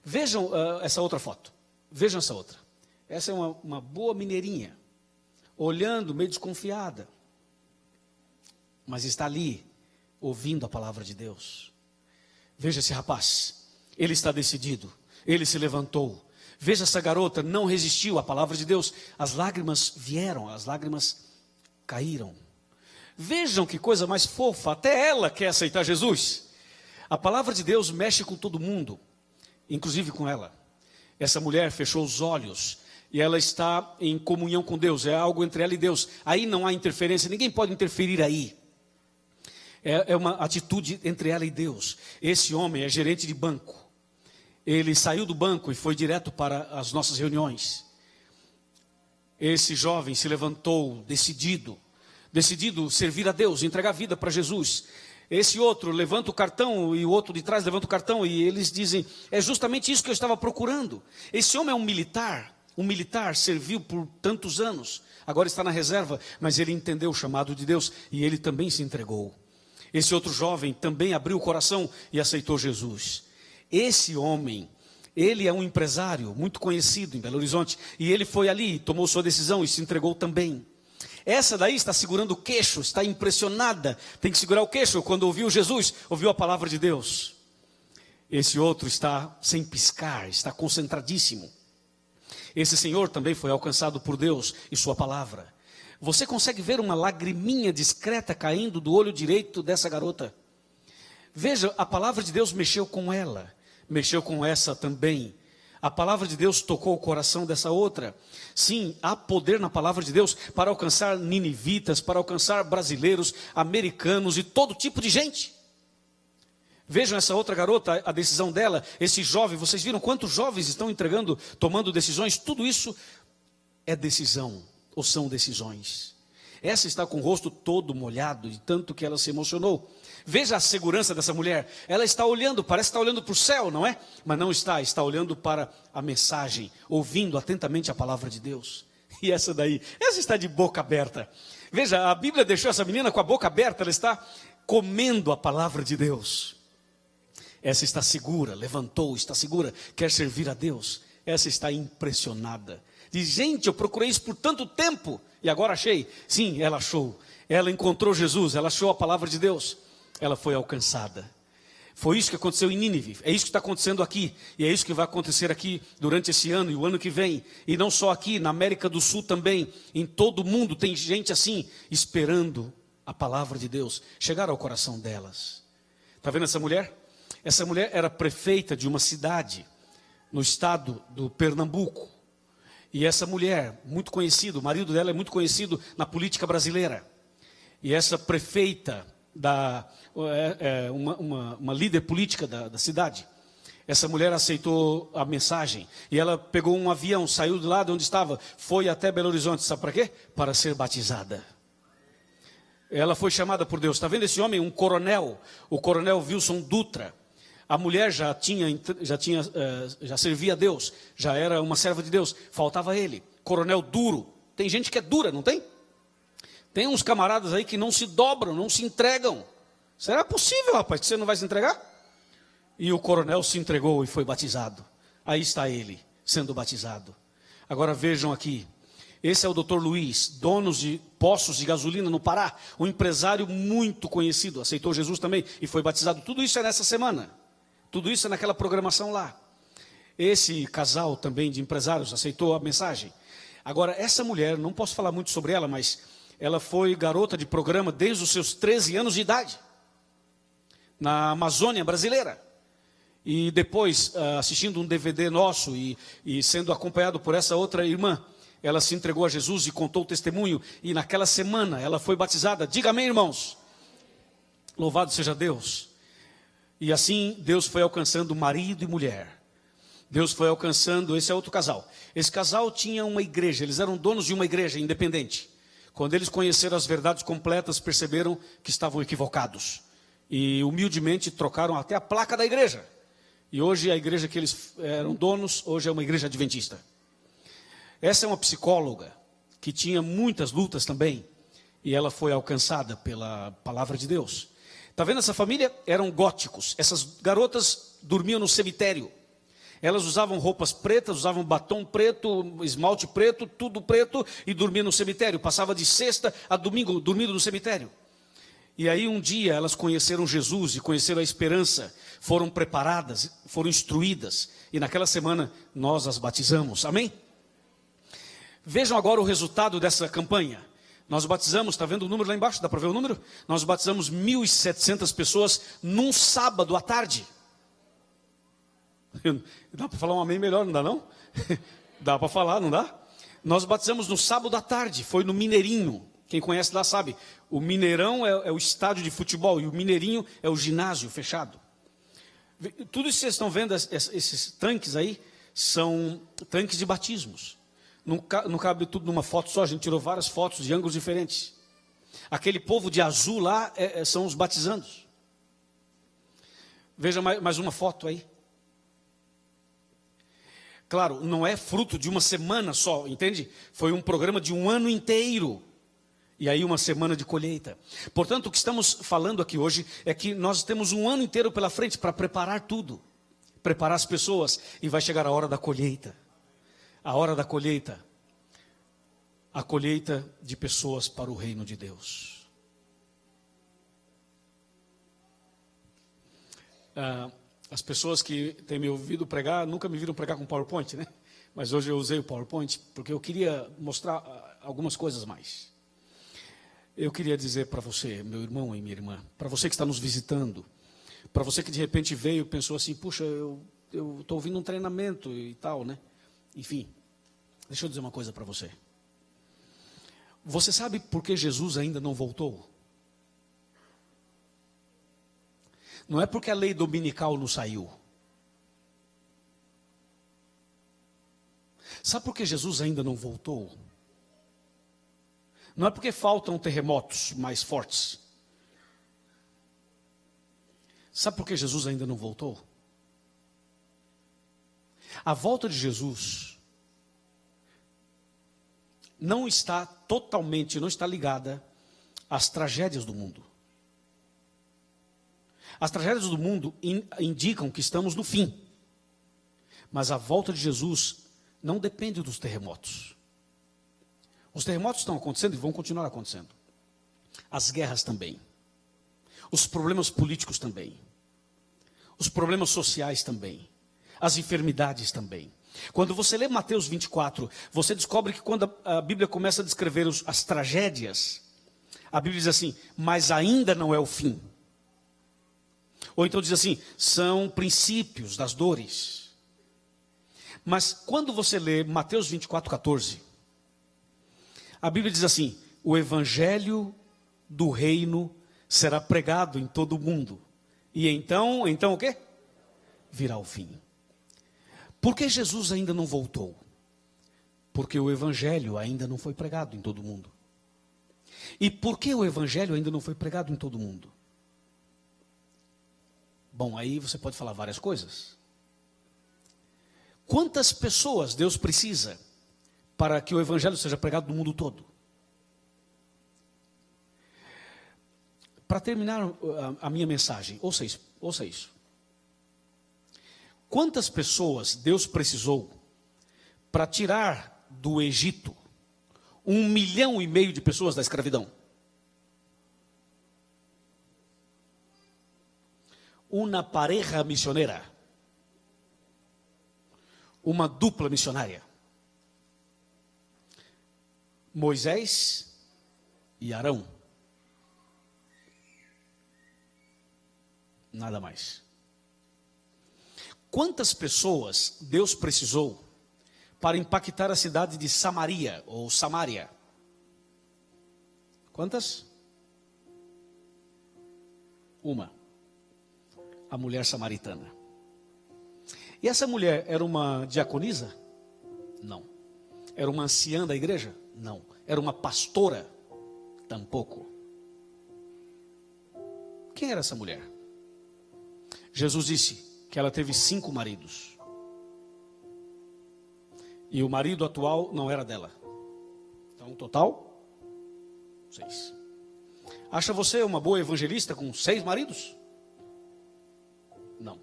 Vejam essa outra foto. Vejam essa outra. Essa é uma boa mineirinha, olhando, meio desconfiada, mas está ali, ouvindo a palavra de Deus. Veja esse rapaz, ele está decidido, ele se levantou. Veja essa garota, não resistiu à palavra de Deus. As lágrimas vieram, as lágrimas caíram. Vejam que coisa mais fofa, até ela quer aceitar Jesus. A palavra de Deus mexe com todo mundo, inclusive com ela. Essa mulher fechou os olhos e ela está em comunhão com Deus, é algo entre ela e Deus. Aí não há interferência, ninguém pode interferir aí. É uma atitude entre ela e Deus. Esse homem é gerente de banco. Ele saiu do banco e foi direto para as nossas reuniões. Esse jovem se levantou decidido servir a Deus, entregar a vida para Jesus. Esse outro levanta o cartão e o outro de trás levanta o cartão e eles dizem: é justamente isso que eu estava procurando. Esse homem é um militar, serviu por tantos anos, agora está na reserva, mas ele entendeu o chamado de Deus e ele também se entregou. Esse outro jovem também abriu o coração e aceitou Jesus. Esse homem, ele é um empresário muito conhecido em Belo Horizonte, e ele foi ali, tomou sua decisão e se entregou também. Essa daí está segurando o queixo, está impressionada, tem que segurar o queixo quando ouviu Jesus, ouviu a palavra de Deus. Esse outro está sem piscar, está concentradíssimo. Esse senhor também foi alcançado por Deus e sua palavra. Você consegue ver uma lagriminha discreta caindo do olho direito dessa garota? Veja, a palavra de Deus mexeu com ela, mexeu com essa também. A palavra de Deus tocou o coração dessa outra. Sim, há poder na palavra de Deus para alcançar ninivitas, para alcançar brasileiros, americanos e todo tipo de gente. Vejam essa outra garota, a decisão dela, esse jovem, vocês viram quantos jovens estão entregando, tomando decisões? Tudo isso é decisão, ou são decisões. Essa está com o rosto todo molhado, de tanto que ela se emocionou. Veja a segurança dessa mulher, ela está olhando, parece estar olhando para o céu, não é? Mas não está, está olhando para a mensagem, ouvindo atentamente a palavra de Deus. E essa daí, essa está de boca aberta. Veja, a Bíblia deixou essa menina com a boca aberta, ela está comendo a palavra de Deus. Essa está segura, levantou, está segura, quer servir a Deus. Essa está impressionada. Diz, gente, eu procurei isso por tanto tempo e agora achei. Sim, ela achou. Ela encontrou Jesus, ela achou a palavra de Deus. Ela foi alcançada. Foi isso que aconteceu em Nínive. É isso que está acontecendo aqui. E é isso que vai acontecer aqui durante esse ano e o ano que vem. E não só aqui, na América do Sul também. Em todo o mundo tem gente assim, esperando a palavra de Deus chegar ao coração delas. Está vendo essa mulher? Essa mulher era prefeita de uma cidade no estado do Pernambuco. E essa mulher, muito conhecida, o marido dela é muito conhecido na política brasileira. E essa prefeita, uma líder política da cidade, essa mulher aceitou a mensagem. E ela pegou um avião, saiu de lá de onde estava, foi até Belo Horizonte, sabe para quê? Para ser batizada. Ela foi chamada por Deus. Está vendo esse homem? Um coronel, o coronel Wilson Dutra. A mulher já servia a Deus, já era uma serva de Deus, faltava ele, coronel duro. Tem gente que é dura, não tem? Tem uns camaradas aí que não se dobram, não se entregam. Será possível, rapaz, que você não vai se entregar? E o coronel se entregou e foi batizado. Aí está ele, sendo batizado. Agora vejam aqui, esse é o Dr. Luiz, dono de poços de gasolina no Pará, um empresário muito conhecido, aceitou Jesus também e foi batizado. Tudo isso é nessa semana. Tudo isso é naquela programação lá. Esse casal também de empresários aceitou a mensagem. Agora, essa mulher, não posso falar muito sobre ela, mas ela foi garota de programa desde os seus 13 anos de idade. Na Amazônia brasileira. E depois, assistindo um DVD nosso e sendo acompanhado por essa outra irmã, ela se entregou a Jesus e contou o testemunho. E naquela semana ela foi batizada. Diga amém, irmãos. Louvado seja Deus. E assim Deus foi alcançando marido e mulher. Deus foi alcançando, esse é outro casal. Esse casal tinha uma igreja, eles eram donos de uma igreja independente. Quando eles conheceram as verdades completas, perceberam que estavam equivocados. E humildemente trocaram até a placa da igreja. E hoje a igreja que eles eram donos, hoje é uma igreja adventista. Essa é uma psicóloga que tinha muitas lutas também. E ela foi alcançada pela palavra de Deus. Está vendo essa família? Eram góticos. Essas garotas dormiam no cemitério. Elas usavam roupas pretas, usavam batom preto, esmalte preto, tudo preto, e dormiam no cemitério. Passava de sexta a domingo dormindo no cemitério. E aí um dia elas conheceram Jesus e conheceram a esperança. Foram preparadas, foram instruídas. E naquela semana nós as batizamos. Amém? Vejam agora o resultado dessa campanha. Nós batizamos, está vendo o número lá embaixo? Dá para ver o número? Nós batizamos 1.700 pessoas num sábado à tarde. Dá para falar um amém melhor, não dá não? Dá para falar, não dá? Nós batizamos no sábado à tarde, foi no Mineirinho. Quem conhece lá sabe, o Mineirão é o estádio de futebol e o Mineirinho é o ginásio fechado. Tudo isso que vocês estão vendo, esses tanques aí, são tanques de batismos. Não cabe tudo numa foto só, a gente tirou várias fotos de ângulos diferentes. Aquele povo de azul lá são os batizandos. Veja mais uma foto aí. Claro, não é fruto de uma semana só, entende? Foi um programa de um ano inteiro. E aí uma semana de colheita. Portanto, o que estamos falando aqui hoje é que nós temos um ano inteiro pela frente para preparar tudo. Preparar as pessoas e vai chegar a hora da colheita. A hora da colheita, a colheita de pessoas para o reino de Deus. As pessoas que têm me ouvido pregar, nunca me viram pregar com PowerPoint, né? Mas hoje eu usei o PowerPoint porque eu queria mostrar algumas coisas mais. Eu queria dizer para você, meu irmão e minha irmã, para você que está nos visitando, para você que de repente veio e pensou assim, puxa, eu estou ouvindo um treinamento e tal, né? Enfim, deixa eu dizer uma coisa para você. Você sabe por que Jesus ainda não voltou? Não é porque a lei dominical não saiu. Sabe por que Jesus ainda não voltou? Não é porque faltam terremotos mais fortes. Sabe por que Jesus ainda não voltou? A volta de Jesus não está ligada às tragédias do mundo. As tragédias do mundo indicam que estamos no fim. Mas a volta de Jesus não depende dos terremotos. Os terremotos estão acontecendo e vão continuar acontecendo. As guerras também. Os problemas políticos também. Os problemas sociais também. As enfermidades também. Quando você lê Mateus 24, você descobre que quando a Bíblia começa a descrever as tragédias, a Bíblia diz assim, mas ainda não é o fim. Ou então diz assim, são princípios das dores. Mas quando você lê Mateus 24, 14, a Bíblia diz assim, o evangelho do reino será pregado em todo o mundo. E então o quê? Virá o fim. Por que Jesus ainda não voltou? Porque o evangelho ainda não foi pregado em todo o mundo. E por que o evangelho ainda não foi pregado em todo o mundo? Bom, aí você pode falar várias coisas. Quantas pessoas Deus precisa para que o evangelho seja pregado no mundo todo? Para terminar a minha mensagem, ouça isso. Quantas pessoas Deus precisou para tirar do Egito 1,5 milhão de pessoas da escravidão? Uma pareja missioneira. Uma dupla missionária. Moisés e Arão. Nada mais. Quantas pessoas Deus precisou para impactar a cidade de Samaria ou Samária? Quantas? Uma. A mulher samaritana. E essa mulher era uma diaconisa? Não. Era uma anciã da igreja? Não. Era uma pastora? Tampouco. Quem era essa mulher? Jesus disse que ela teve 5 maridos. E o marido atual não era dela. Então, total, 6. Acha você uma boa evangelista com 6 maridos? Não.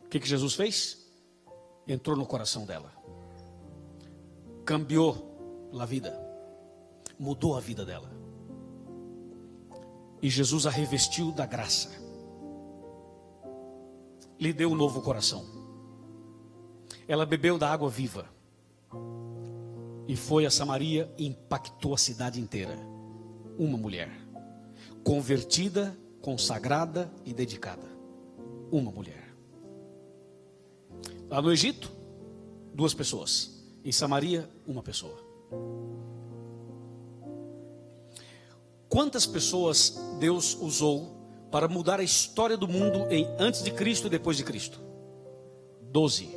O que Jesus fez? Entrou no coração dela. Cambiou a vida. Mudou a vida dela. E Jesus a revestiu da graça. Lhe deu um novo coração. Ela bebeu da água viva. E foi a Samaria e impactou a cidade inteira. Uma mulher. Convertida, consagrada e dedicada. Uma mulher. Lá no Egito, 2 pessoas. Em Samaria, 1 pessoa. Quantas pessoas Deus usou para mudar a história do mundo em antes de Cristo e depois de Cristo? 12.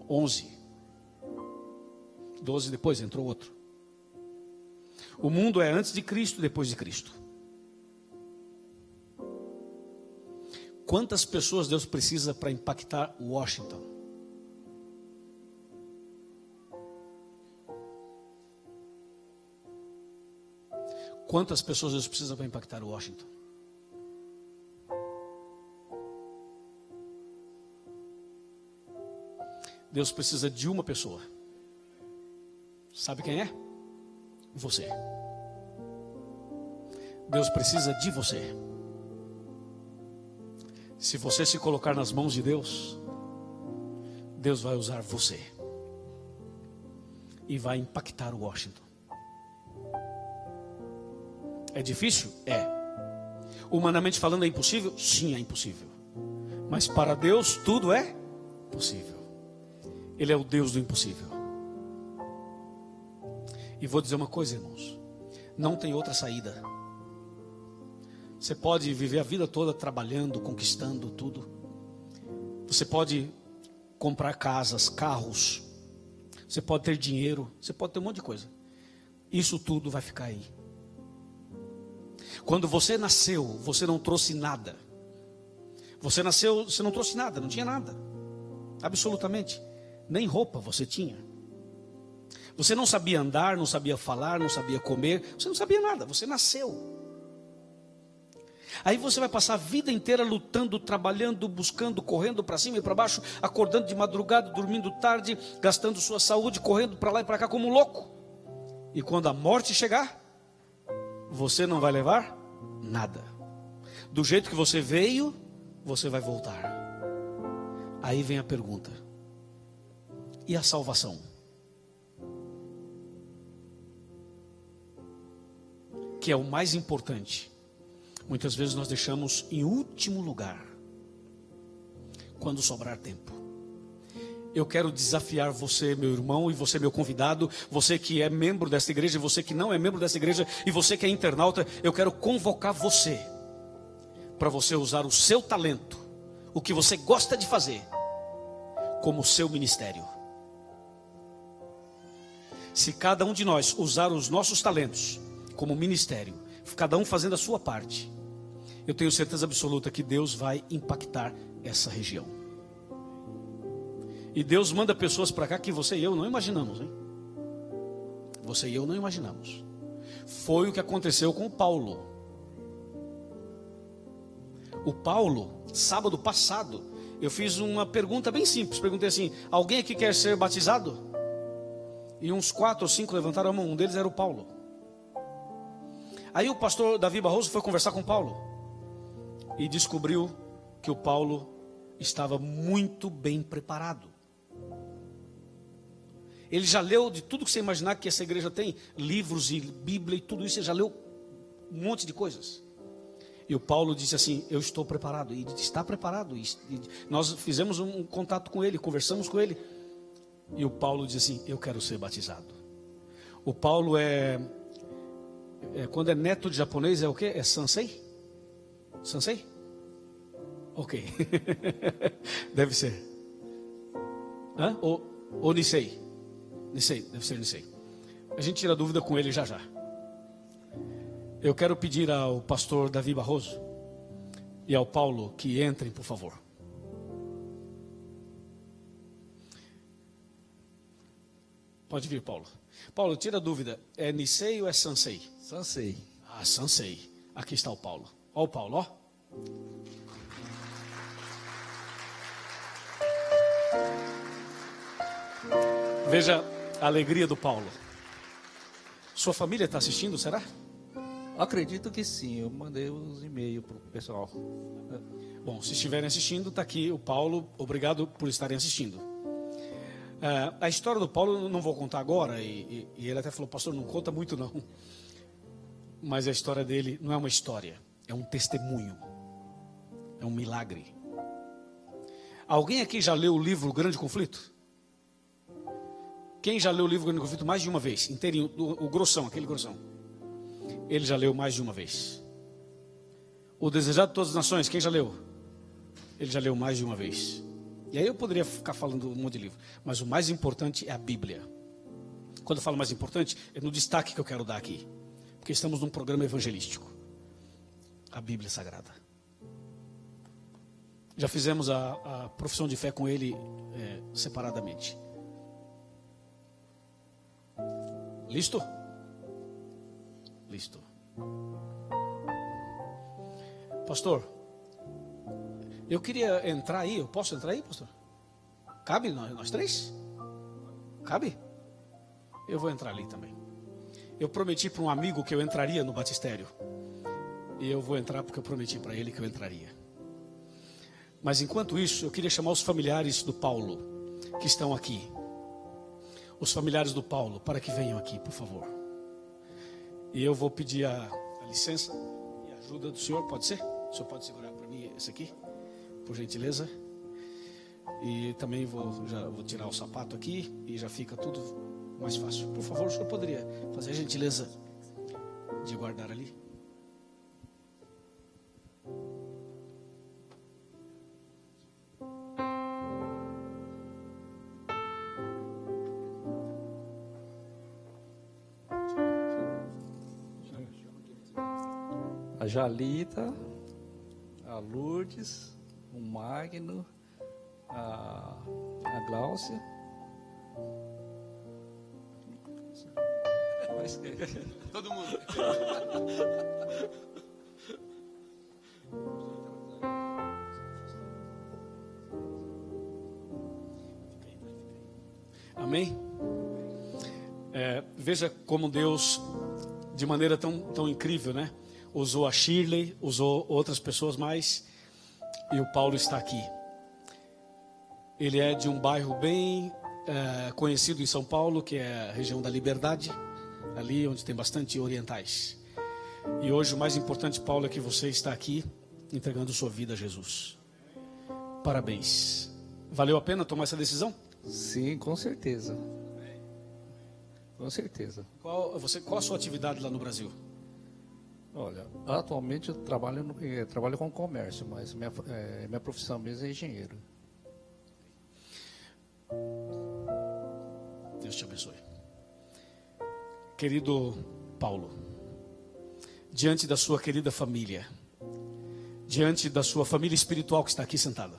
11. 12 depois entrou outro. O mundo é antes de Cristo e depois de Cristo. Quantas pessoas Deus precisa para impactar Washington? Quantas pessoas Deus precisa para impactar Washington? Deus precisa de uma pessoa. Sabe quem é? Você. Deus precisa de você. Se você se colocar nas mãos de Deus, Deus vai usar você. E vai impactar Washington. É difícil? É. Humanamente falando é impossível? Sim, é impossível. Mas para Deus tudo é possível. Ele é o Deus do impossível. E vou dizer uma coisa, irmãos. Não tem outra saída. Você pode viver a vida toda trabalhando, conquistando tudo. Você pode comprar casas, carros. Você pode ter dinheiro. Você pode ter um monte de coisa. Isso tudo vai ficar aí. Quando você nasceu, você não trouxe nada. Você nasceu, você não trouxe nada, não tinha nada. Absolutamente. Nem roupa você tinha. Você não sabia andar, não sabia falar, não sabia comer. Você não sabia nada, você nasceu. Aí você vai passar a vida inteira lutando, trabalhando, buscando, correndo para cima e para baixo, acordando de madrugada, dormindo tarde, gastando sua saúde, correndo para lá e para cá como um louco. E quando a morte chegar, você não vai levar nada. Do jeito que você veio, você vai voltar. Aí vem a pergunta: e a salvação? Que é o mais importante. Muitas vezes nós deixamos em último lugar, quando sobrar tempo. Eu quero desafiar você, meu irmão, e você, meu convidado, você que é membro desta igreja, e você que não é membro dessa igreja, e você que é internauta, eu quero convocar você, para você usar o seu talento, o que você gosta de fazer, como seu ministério. Se cada um de nós usar os nossos talentos como ministério, cada um fazendo a sua parte, eu tenho certeza absoluta que Deus vai impactar essa região. E Deus manda pessoas para cá que você e eu não imaginamos, hein? Você e eu não imaginamos. Foi o que aconteceu com o Paulo. O Paulo, sábado passado, eu fiz uma pergunta bem simples. Perguntei assim: alguém aqui quer ser batizado? E uns 4 ou 5 levantaram a mão. Um deles era o Paulo. Aí o pastor Davi Barroso foi conversar com o Paulo e descobriu que o Paulo estava muito bem preparado. Ele já leu de tudo que você imaginar que essa igreja tem, livros e Bíblia e tudo isso, ele já leu um monte de coisas. E o Paulo disse assim: eu estou preparado. E está preparado. E nós fizemos um contato com ele, conversamos com ele. E o Paulo disse assim: eu quero ser batizado. O Paulo quando é neto de japonês é o quê? É sansei? Sansei? Ok. Deve ser. Hã? Ou Nisei? Nisei, deve ser Nisei. A gente tira dúvida com ele já já. Eu quero pedir ao pastor Davi Barroso e ao Paulo que entrem, por favor. Pode vir, Paulo. Paulo, tira a dúvida. É Nisei ou é Sansei? Sansei. Ah, Sansei. Aqui está o Paulo. Ó o Paulo, ó. Veja a alegria do Paulo. Sua família está assistindo, será? Acredito que sim, eu mandei os e-mails para o pessoal. Bom, se estiverem assistindo, está aqui o Paulo. Obrigado por estarem assistindo. A história do Paulo eu não vou contar agora. E ele até falou: pastor, não conta muito não. Mas a história dele não é uma história, é um testemunho. É um milagre. Alguém aqui já leu o livro O Grande Conflito? Quem já leu o livro O Grande Conflito mais de uma vez? Inteirinho, o grossão, aquele grossão. Ele já leu mais de uma vez. O Desejado de Todas as Nações, quem já leu? Ele já leu mais de uma vez. E aí eu poderia ficar falando um monte de livro. Mas o mais importante é a Bíblia. Quando eu falo mais importante, é no destaque que eu quero dar aqui. Porque estamos num programa evangelístico. A Bíblia Sagrada. Já fizemos a profissão de fé com ele separadamente. Listo? Listo. Pastor, eu queria entrar aí. Eu posso entrar aí, pastor? Cabe nós três? Cabe? Eu vou entrar ali também. Eu prometi para um amigo que eu entraria no batistério. E eu vou entrar porque eu prometi para ele que eu entraria. Mas enquanto isso, eu queria chamar os familiares do Paulo que estão aqui. Os familiares do Paulo, para que venham aqui, por favor. E eu vou pedir a a licença e a ajuda do senhor, pode ser? O senhor pode segurar para mim esse aqui, por gentileza? E também já vou tirar o sapato aqui e já fica tudo mais fácil. Por favor, o senhor poderia fazer a gentileza de guardar ali? A Jalita, a Lourdes, o Magno, a Gláucia. Todo mundo. Amém? Veja como Deus, de maneira tão incrível, né? Usou a Shirley, usou outras pessoas mais, e o Paulo está aqui. Ele é de um bairro bem conhecido em São Paulo, que é a região da Liberdade, ali onde tem bastante orientais. E hoje o mais importante, Paulo, é que você está aqui entregando sua vida a Jesus. Parabéns. Valeu a pena tomar essa decisão? Sim, com certeza. Com certeza. Qual a sua atividade lá no Brasil? Olha, atualmente eu trabalho com comércio, mas minha profissão mesmo é engenheiro. Deus te abençoe. Querido Paulo, diante da sua querida família, diante da sua família espiritual que está aqui sentada,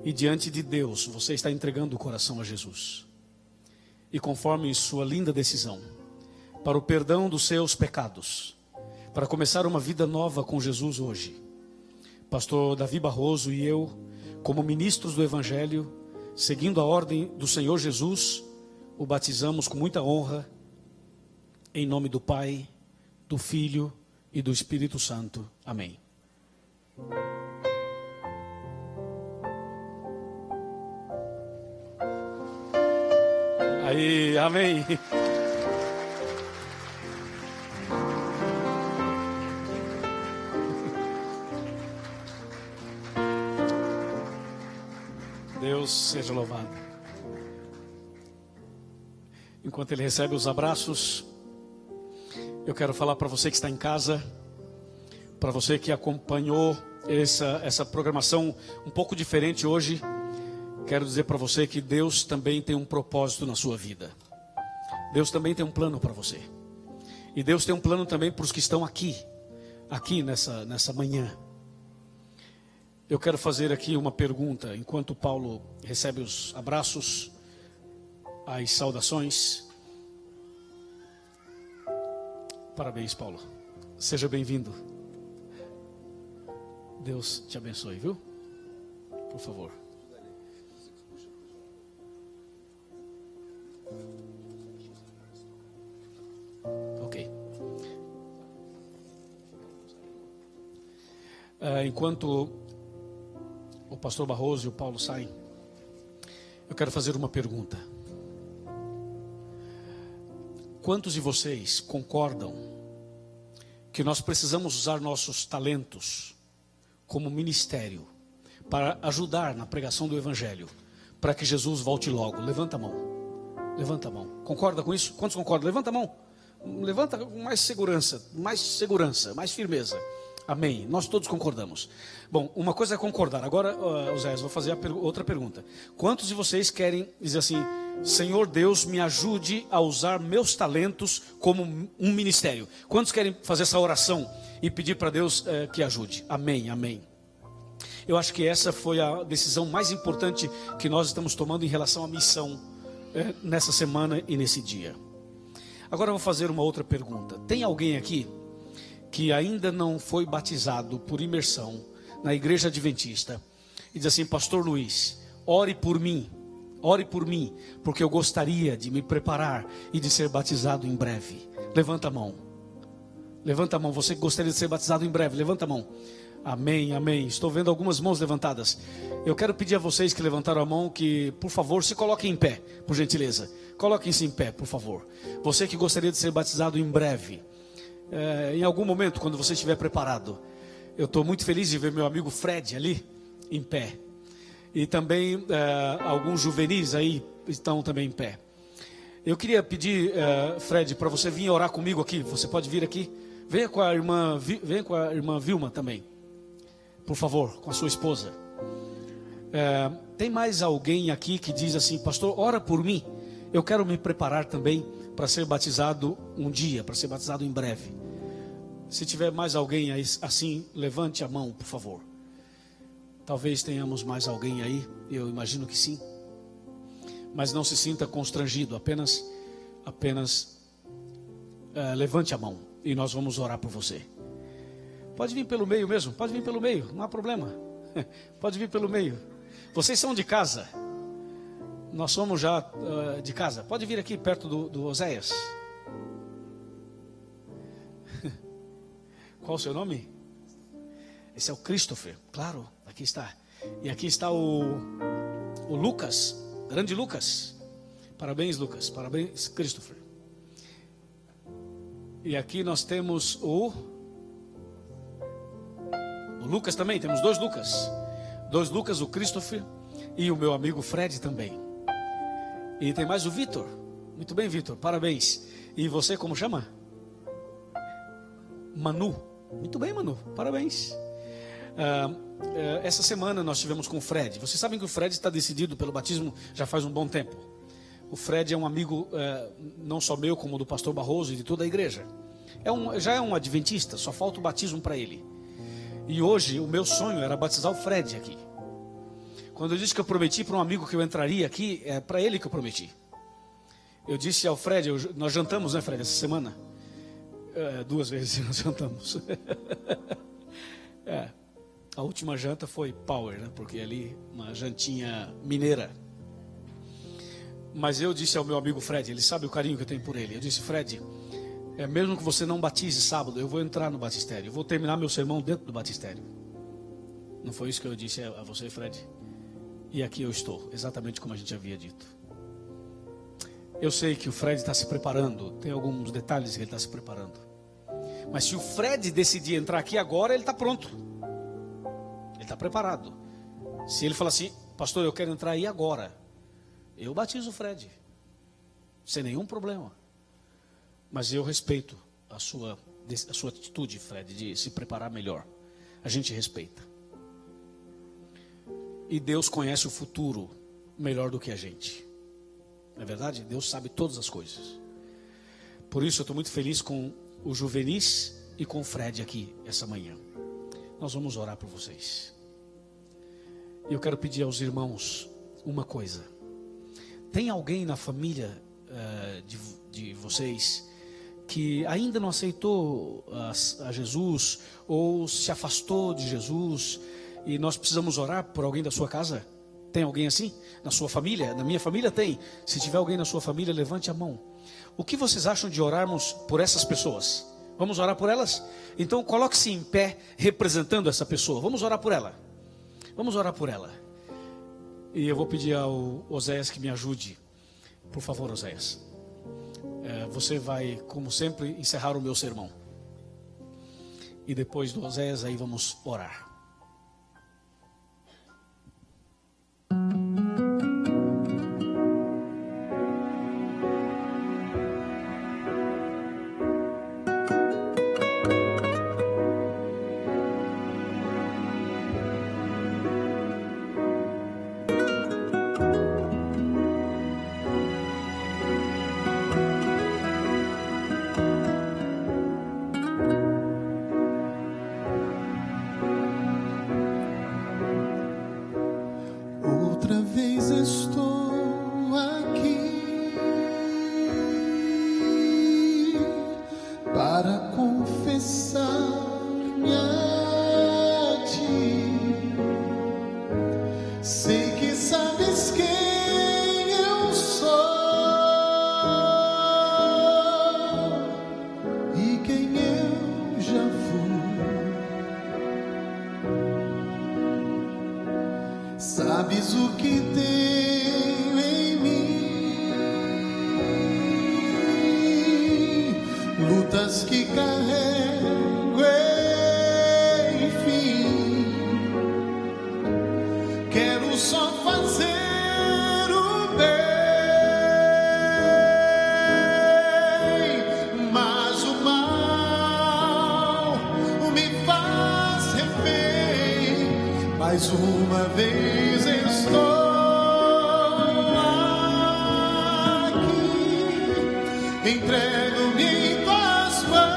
e diante de Deus, você está entregando o coração a Jesus. E conforme sua linda decisão, para o perdão dos seus pecados, para começar uma vida nova com Jesus hoje, pastor Davi Barroso e eu, como ministros do Evangelho, seguindo a ordem do Senhor Jesus, o batizamos com muita honra, em nome do Pai, do Filho e do Espírito Santo. Amém. Aí, amém. Deus seja louvado. Enquanto ele recebe os abraços, eu quero falar para você que está em casa, para você que acompanhou essa programação um pouco diferente hoje. Quero dizer para você que Deus também tem um propósito na sua vida. Deus também tem um plano para você. E Deus tem um plano também para os que estão aqui nessa manhã. Eu quero fazer aqui uma pergunta, enquanto Paulo recebe os abraços, as saudações. Parabéns, Paulo. Seja bem-vindo. Deus te abençoe, viu? Por favor. Ok. Enquanto o pastor Barroso e o Paulo saem, eu quero fazer uma pergunta. Quantos de vocês concordam que nós precisamos usar nossos talentos como ministério para ajudar na pregação do Evangelho, para que Jesus volte logo? Levanta a mão. Levanta a mão. Concorda com isso? Quantos concordam? Levanta a mão. Levanta com mais segurança, mais firmeza. Amém. Nós todos concordamos. Bom, uma coisa é concordar. Agora, Oséias, vou fazer outra pergunta. Quantos de vocês querem dizer assim: Senhor Deus, me ajude a usar meus talentos como um ministério? Quantos querem fazer essa oração e pedir para Deus que ajude? Amém, amém. Eu acho que essa foi a decisão mais importante que nós estamos tomando em relação à missão nessa semana e nesse dia. Agora eu vou fazer uma outra pergunta. Tem alguém aqui que ainda não foi batizado por imersão na igreja adventista e diz assim: Pastor Luiz, ore por mim, porque eu gostaria de me preparar e de ser batizado em breve? Levanta a mão. Levanta a mão. Você que gostaria de ser batizado em breve, levanta a mão. Amém, amém. Estou vendo algumas mãos levantadas. Eu quero pedir a vocês que levantaram a mão que, por favor, se coloquem em pé, por gentileza. Coloquem-se em pé, por favor. Você que gostaria de ser batizado em breve, em algum momento, quando você estiver preparado. Eu estou muito feliz de ver meu amigo Fred ali, em pé. E também alguns juvenis aí estão também em pé. Eu queria pedir, Fred, para você vir orar comigo aqui. Você pode vir aqui. Venha com a irmã Vilma também. Por favor, com a sua esposa. Tem mais alguém aqui que diz assim: pastor, ora por mim. Eu quero me preparar também para ser batizado um dia, para ser batizado em breve. Se tiver mais alguém aí, assim, levante a mão, por favor. Talvez tenhamos mais alguém aí, eu imagino que sim. Mas não se sinta constrangido, apenas levante a mão e nós vamos orar por você. Pode vir pelo meio mesmo, pode vir pelo meio, não há problema. Pode vir pelo meio. Vocês são de casa, nós somos já de casa. Pode vir aqui perto do Oséias. Qual o seu nome? Esse é o Christopher, claro, aqui está. E aqui está o Lucas, grande Lucas. Parabéns, Lucas, parabéns, Christopher. E aqui nós temos o Lucas também, temos dois Lucas, o Christopher e o meu amigo Fred também. E tem mais o Vitor. Muito bem, Vitor, parabéns. E você como chama? Manu. Muito bem, Manu, parabéns. Essa semana nós tivemos com o Fred. Vocês sabem que o Fred está decidido pelo batismo já faz um bom tempo. O Fred é um amigo, não só meu, como do pastor Barroso e de toda a igreja. Já é um adventista, só falta o batismo para ele. E hoje o meu sonho era batizar o Fred aqui. Quando eu disse que eu prometi para um amigo que eu entraria aqui, é para ele que eu prometi. Eu disse ao Fred, nós jantamos, né, Fred, essa semana? 2 vezes nós jantamos. A última janta foi power, né? Porque ali uma jantinha mineira. Mas eu disse ao meu amigo Fred, ele sabe o carinho que eu tenho por ele. Eu disse: Fred, mesmo que você não batize sábado, eu vou entrar no batistério. Eu vou terminar meu sermão dentro do batistério. Não foi isso que eu disse a você, Fred? E aqui eu estou, exatamente como a gente havia dito. Eu sei que o Fred está se preparando. Tem alguns detalhes que ele está se preparando. Mas se o Fred decidir entrar aqui agora, ele está pronto. Ele está preparado. Se ele falar assim: pastor, eu quero entrar aí agora, eu batizo o Fred, sem nenhum problema. Mas eu respeito a sua atitude, Fred, de se preparar melhor. A gente respeita. E Deus conhece o futuro melhor do que a gente. Não é verdade? Deus sabe todas as coisas. Por isso eu estou muito feliz com o Juvenis e com o Fred aqui essa manhã. Nós vamos orar por vocês. E eu quero pedir aos irmãos uma coisa. Tem alguém na família de vocês que ainda não aceitou a Jesus ou se afastou de Jesus e nós precisamos orar por alguém da sua casa? Tem alguém assim? Na sua família? Na minha família tem. Se tiver alguém na sua família, levante a mão. O que vocês acham de orarmos por essas pessoas? Vamos orar por elas? Então coloque-se em pé representando essa pessoa. Vamos orar por ela. Vamos orar por ela. E eu vou pedir ao Oséias que me ajude. Por favor, Oséias. Você vai, como sempre, encerrar o meu sermão. E depois do Oséias aí vamos orar. Outra vez estou aqui para confessar-me a ti. Sei que sabes quem eu sou e quem eu já fui. Sabes o que tenho em mim, luta pedras que carrego, enfim, quero só fazer o bem, mas o mal me faz refém. Mais uma vez estou entrego-me em tuas mãos,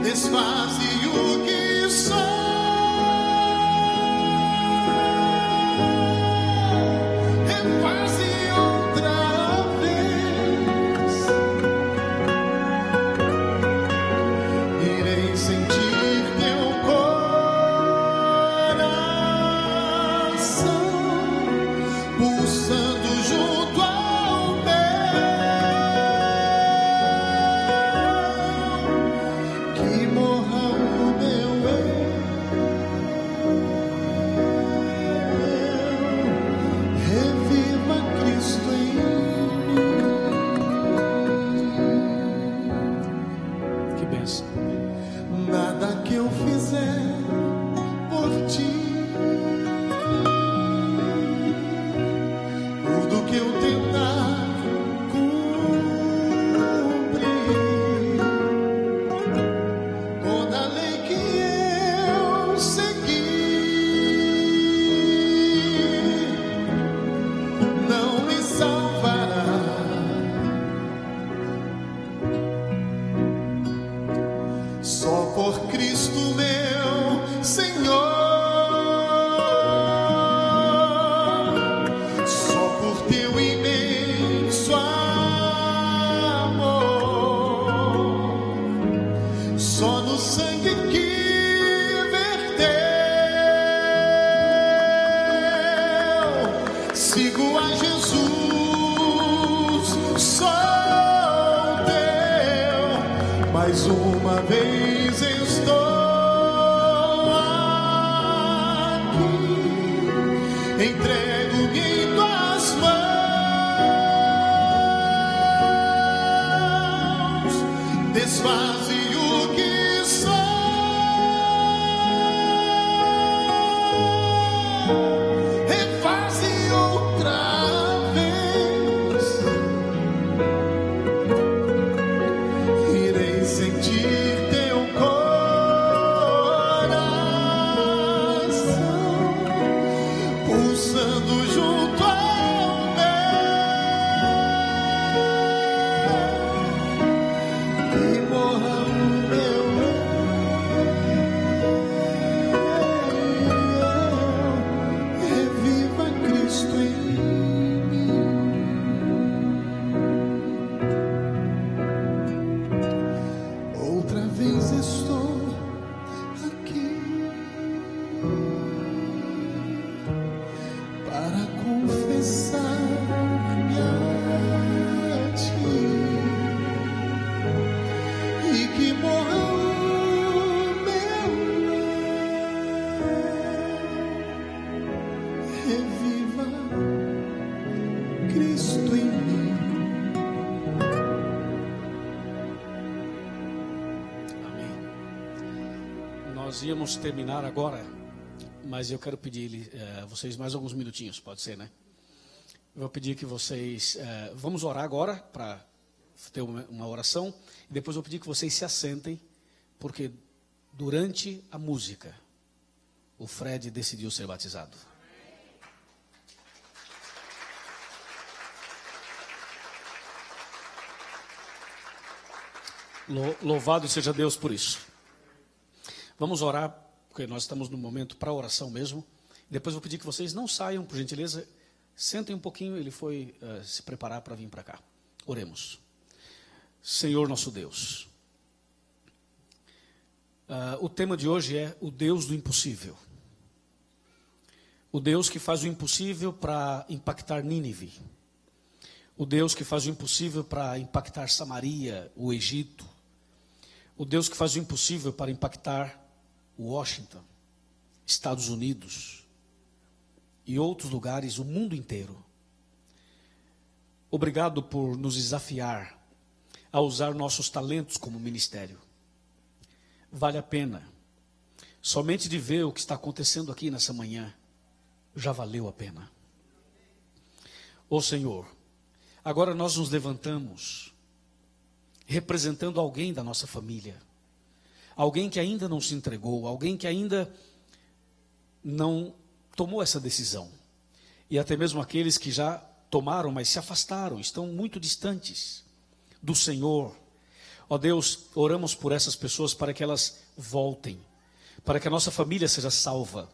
desfaze o que sou, refaze outra vez, irei sentir teu coração pulsando junto ao meu, que morra o meu eu, reviva Cristo em mim. Que bênção. Nada que eu fizer por ti, tudo que eu tentar cumprir, toda a lei que eu seguir, não me salvará. Só por Cristo meu Senhor, só por teu imenso amor, só no sangue que verteu, sigo a Jesus, sou teu. Mais uma vez estou aqui, entrego-me em tuas mãos, desfaze o que sou, refaze outra vez, irei sentir teu coração pulsando junto ao meu, que morra o meu eu, reviva Cristo em mim. Outra vez estou aqui para confessar-me a ti, e que morra o meu eu, reviva Cristo em mim. Amém. Nós íamos terminar agora, mas eu quero pedir a vocês mais alguns minutinhos, pode ser, né? Eu vou pedir que vocês... vamos orar agora, para ter uma oração, e depois eu vou pedir que vocês se assentem, porque durante a música, o Fred decidiu ser batizado. Louvado seja Deus por isso. Vamos orar, porque nós estamos no momento para oração mesmo. Depois vou pedir que vocês não saiam, por gentileza. Sentem um pouquinho, ele foi se preparar para vir para cá. Oremos. Senhor nosso Deus. O tema de hoje é o Deus do impossível. O Deus que faz o impossível para impactar Nínive. O Deus que faz o impossível para impactar Samaria, o Egito. O Deus que faz o impossível para impactar Washington, Estados Unidos e outros lugares, o mundo inteiro. obrigado por nos desafiar a usar nossos talentos como ministério. Vale a pena. Somente de ver o que está acontecendo aqui nessa manhã, já valeu a pena. Ô Senhor, agora nós nos levantamos, representando alguém da nossa família, alguém que ainda não se entregou, alguém que ainda não tomou essa decisão, e até mesmo aqueles que já tomaram, mas se afastaram, estão muito distantes do Senhor. Ó Deus, oramos por essas pessoas para que elas voltem, para que a nossa família seja salva,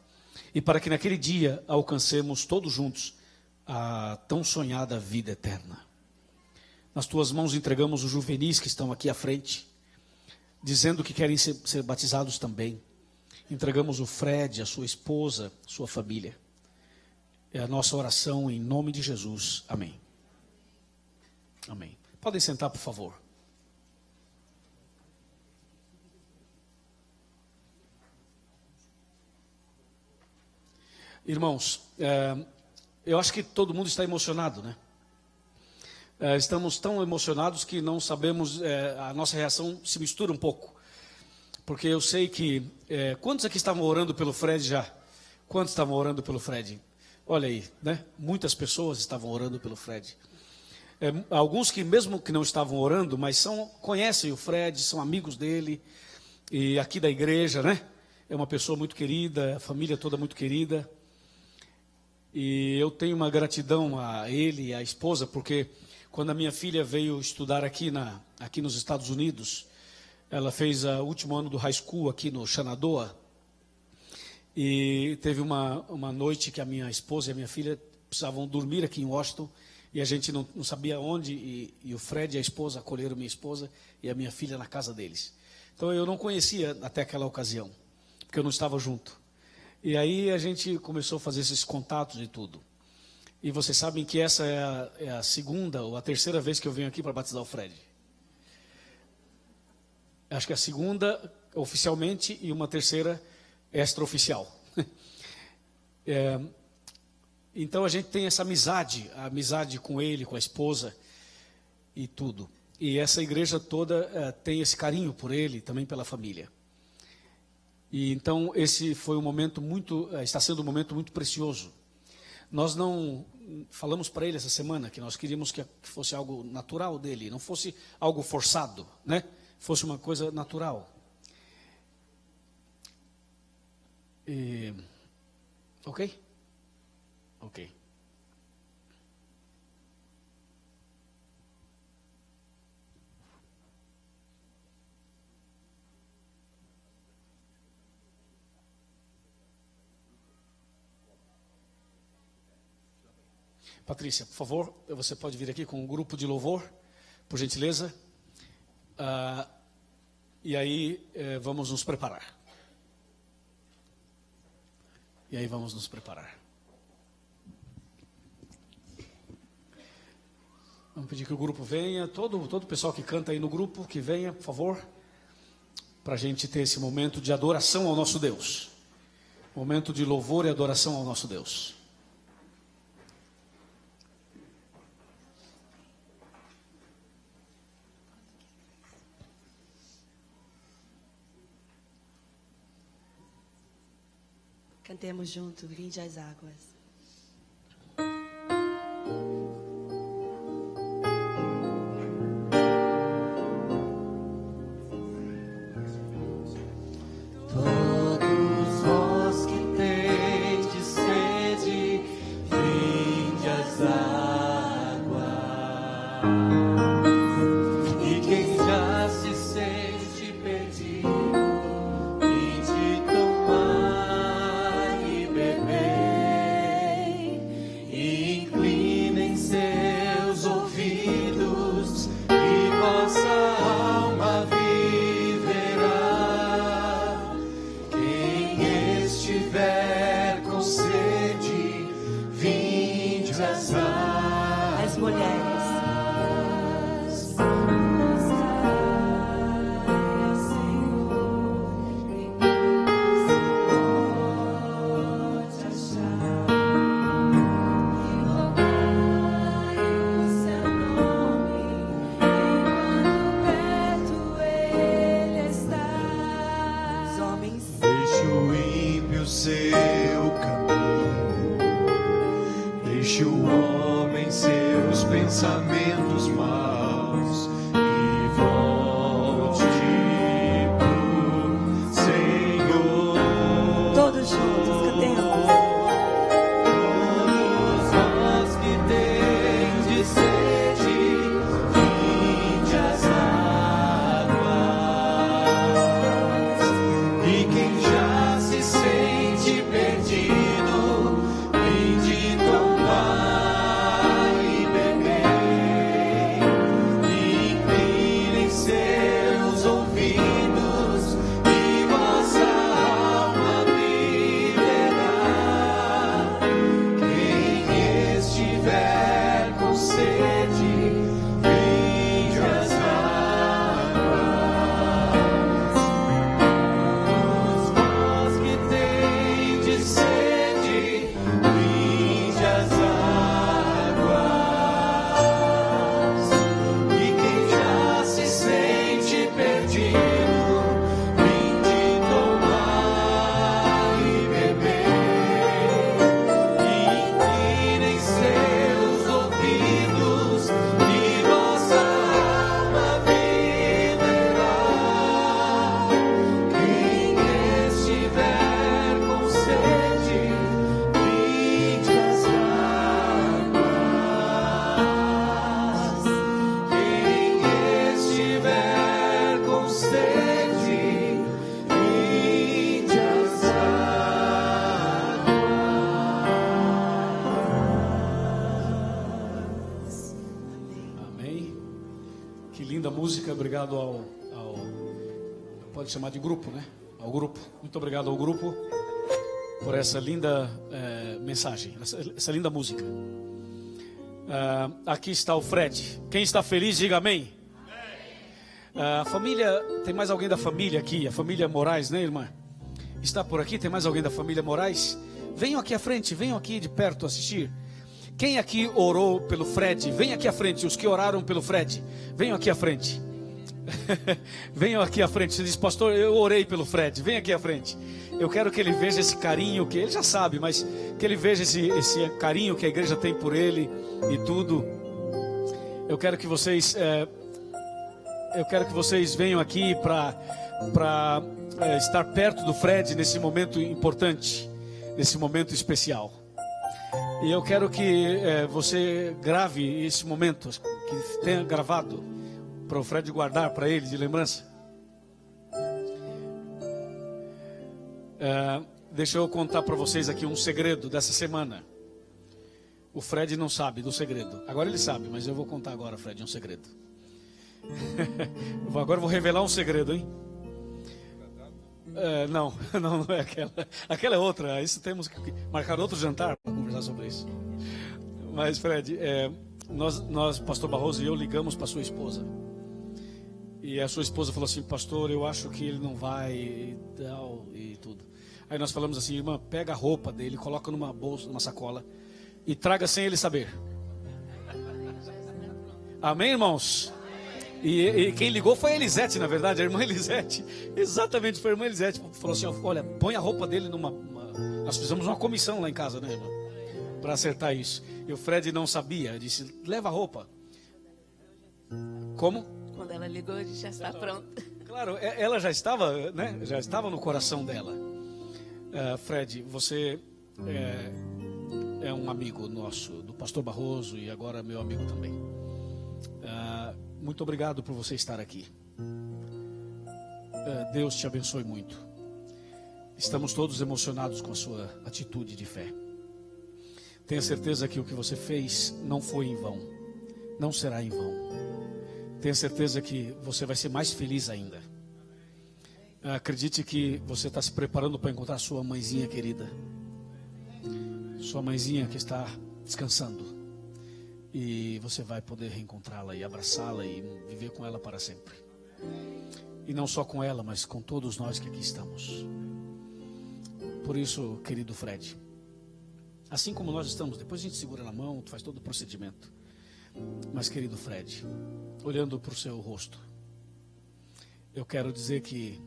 e para que naquele dia alcancemos todos juntos a tão sonhada vida eterna. Nas tuas mãos entregamos os juvenis que estão aqui à frente, dizendo que querem ser batizados também. Entregamos o Fred, a sua esposa, sua família. É a nossa oração em nome de Jesus. Amém. Amém. Podem sentar, por favor. Irmãos, eu acho que todo mundo está emocionado, né? Estamos tão emocionados que não sabemos, a nossa reação se mistura um pouco. Porque eu sei que, quantos aqui estavam orando pelo Fred já? Quantos estavam orando pelo Fred? Olha aí, né? Muitas pessoas estavam orando pelo Fred. Alguns que mesmo que não estavam orando, mas conhecem o Fred, são amigos dele, e aqui da igreja, né? É uma pessoa muito querida, a família toda muito querida. E eu tenho uma gratidão a ele e à esposa, porque quando a minha filha veio estudar aqui nos Estados Unidos, ela fez o último ano do high school aqui no Shenandoah, e teve uma noite que a minha esposa e a minha filha precisavam dormir aqui em Washington, e a gente não sabia onde, e o Fred e a esposa acolheram minha esposa e a minha filha na casa deles. Então eu não conhecia até aquela ocasião, porque eu não estava junto. E aí a gente começou a fazer esses contatos e tudo. E vocês sabem que essa é a segunda ou a terceira vez que eu venho aqui para batizar o Fred. Acho que a segunda oficialmente e uma terceira extraoficial. Então a gente tem essa amizade, a amizade com ele, com a esposa e tudo. E essa igreja toda tem esse carinho por ele, também pela família. E então esse foi está sendo um momento muito precioso. Nós não falamos para ele essa semana que nós queríamos que fosse algo natural dele, não fosse algo forçado, né? Fosse uma coisa natural. Ok? Ok. Patrícia, por favor, você pode vir aqui com um grupo de louvor, por gentileza. E aí vamos nos preparar. Vamos pedir que o grupo venha, todo o pessoal que canta aí no grupo, que venha, por favor, para a gente ter esse momento de adoração ao nosso Deus. Momento de louvor e adoração ao nosso Deus. Cantemos junto, vinde às águas. Todos vós que tendes sede, vinde às águas. E quem já se sente perdido, vinde tomar e beber. o ímpio seu caminho, deixe o homem seus pensamentos maus e volte pro Senhor. Todos juntos, cantemos. Todos vós que tendes sede, vinde às águas. E quem já se sente perdido, vinde tomar e beber. Inclinem seus ouvidos e vossa alma viverá. Quem estiver com sede, vinde às águas. Todos vós que tendes sede, vinde às águas. E quem já se sente perdido, vinde tomar e beber. Inclinem seus ouvidos e vossa alma viverá. Quem estiver com sede, vinde às águas. Quem estiver com sede, vinde às águas. Amém. Que linda música. Obrigado ao pode chamar de grupo, né? Ao grupo. Muito obrigado ao grupo por essa linda mensagem, essa linda música. Aqui está o Fred. Quem está feliz, diga amém. A família, tem mais alguém da família aqui? A família Moraes, né, irmã? Está por aqui? Tem mais alguém da família Moraes? Venham aqui à frente, venham aqui de perto assistir. Quem aqui orou pelo Fred? Venham aqui à frente. Os que oraram pelo Fred, venham aqui à frente. Venham aqui à frente. Você diz, pastor, eu orei pelo Fred. Vem aqui à frente. Eu quero que ele veja esse carinho, que ele já sabe, mas que ele veja esse carinho que a igreja tem por ele e tudo. Eu quero que vocês venham aqui para estar perto do Fred nesse momento importante, nesse momento especial. E eu quero que você grave esse momento, que tenha gravado, para o Fred guardar para ele de lembrança. Deixa eu contar para vocês aqui um segredo dessa semana. O Fred não sabe do segredo. Agora ele sabe, mas eu vou contar agora, Fred, um segredo. Agora eu vou revelar um segredo, hein? Não é aquela. Aquela é outra. Isso temos que marcar outro jantar para conversar sobre isso. Mas, Fred, nós, pastor Barroso e eu, ligamos para sua esposa. E a sua esposa falou assim, pastor, eu acho que ele não vai e tudo. Aí nós falamos assim, irmã, pega a roupa dele, coloca numa bolsa, numa sacola e traga sem ele saber. Amém, irmãos? E quem ligou foi a Elisete, na verdade, a irmã Elisete. Exatamente, foi a irmã Elisete. Falou assim, olha, põe a roupa dele numa... Nós fizemos uma comissão lá em casa, né, irmã? Para acertar isso. E o Fred não sabia, disse, leva a roupa. Como? Quando ela ligou, já está pronta. Claro, ela já estava, né? Já estava no coração dela. Fred, você é um amigo nosso, do pastor Barroso, e agora meu amigo também. Muito obrigado por você estar aqui. Deus te abençoe muito. Estamos todos emocionados com a sua atitude de fé. Tenha certeza que o que você fez não foi em vão, não será em vão. Tenha certeza que você vai ser mais feliz ainda. Acredite que você está se preparando para encontrar sua mãezinha querida. Sua mãezinha que está descansando. E você vai poder reencontrá-la e abraçá-la e viver com ela para sempre. E não só com ela, mas com todos nós que aqui estamos. Por isso, querido Fred, assim como nós estamos, depois a gente segura na mão, faz todo o procedimento. Mas, querido Fred, olhando para o seu rosto, eu quero dizer que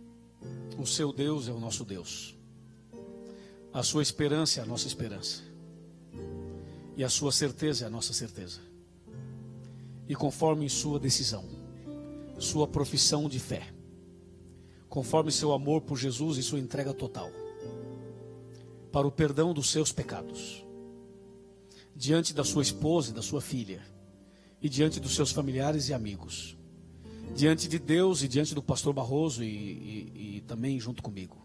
o seu Deus é o nosso Deus. A sua esperança é a nossa esperança. E a sua certeza é a nossa certeza. E conforme sua decisão, sua profissão de fé, conforme seu amor por Jesus e sua entrega total, para o perdão dos seus pecados, diante da sua esposa e da sua filha, e diante dos seus familiares e amigos, diante de Deus e diante do pastor Barroso e também junto comigo,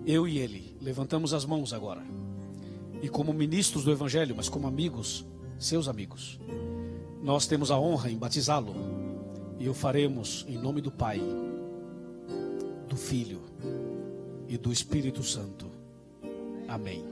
eu e ele levantamos as mãos agora, e como ministros do Evangelho, mas como amigos, seus amigos, nós temos a honra em batizá-lo, e o faremos em nome do Pai, do Filho e do Espírito Santo. Amém.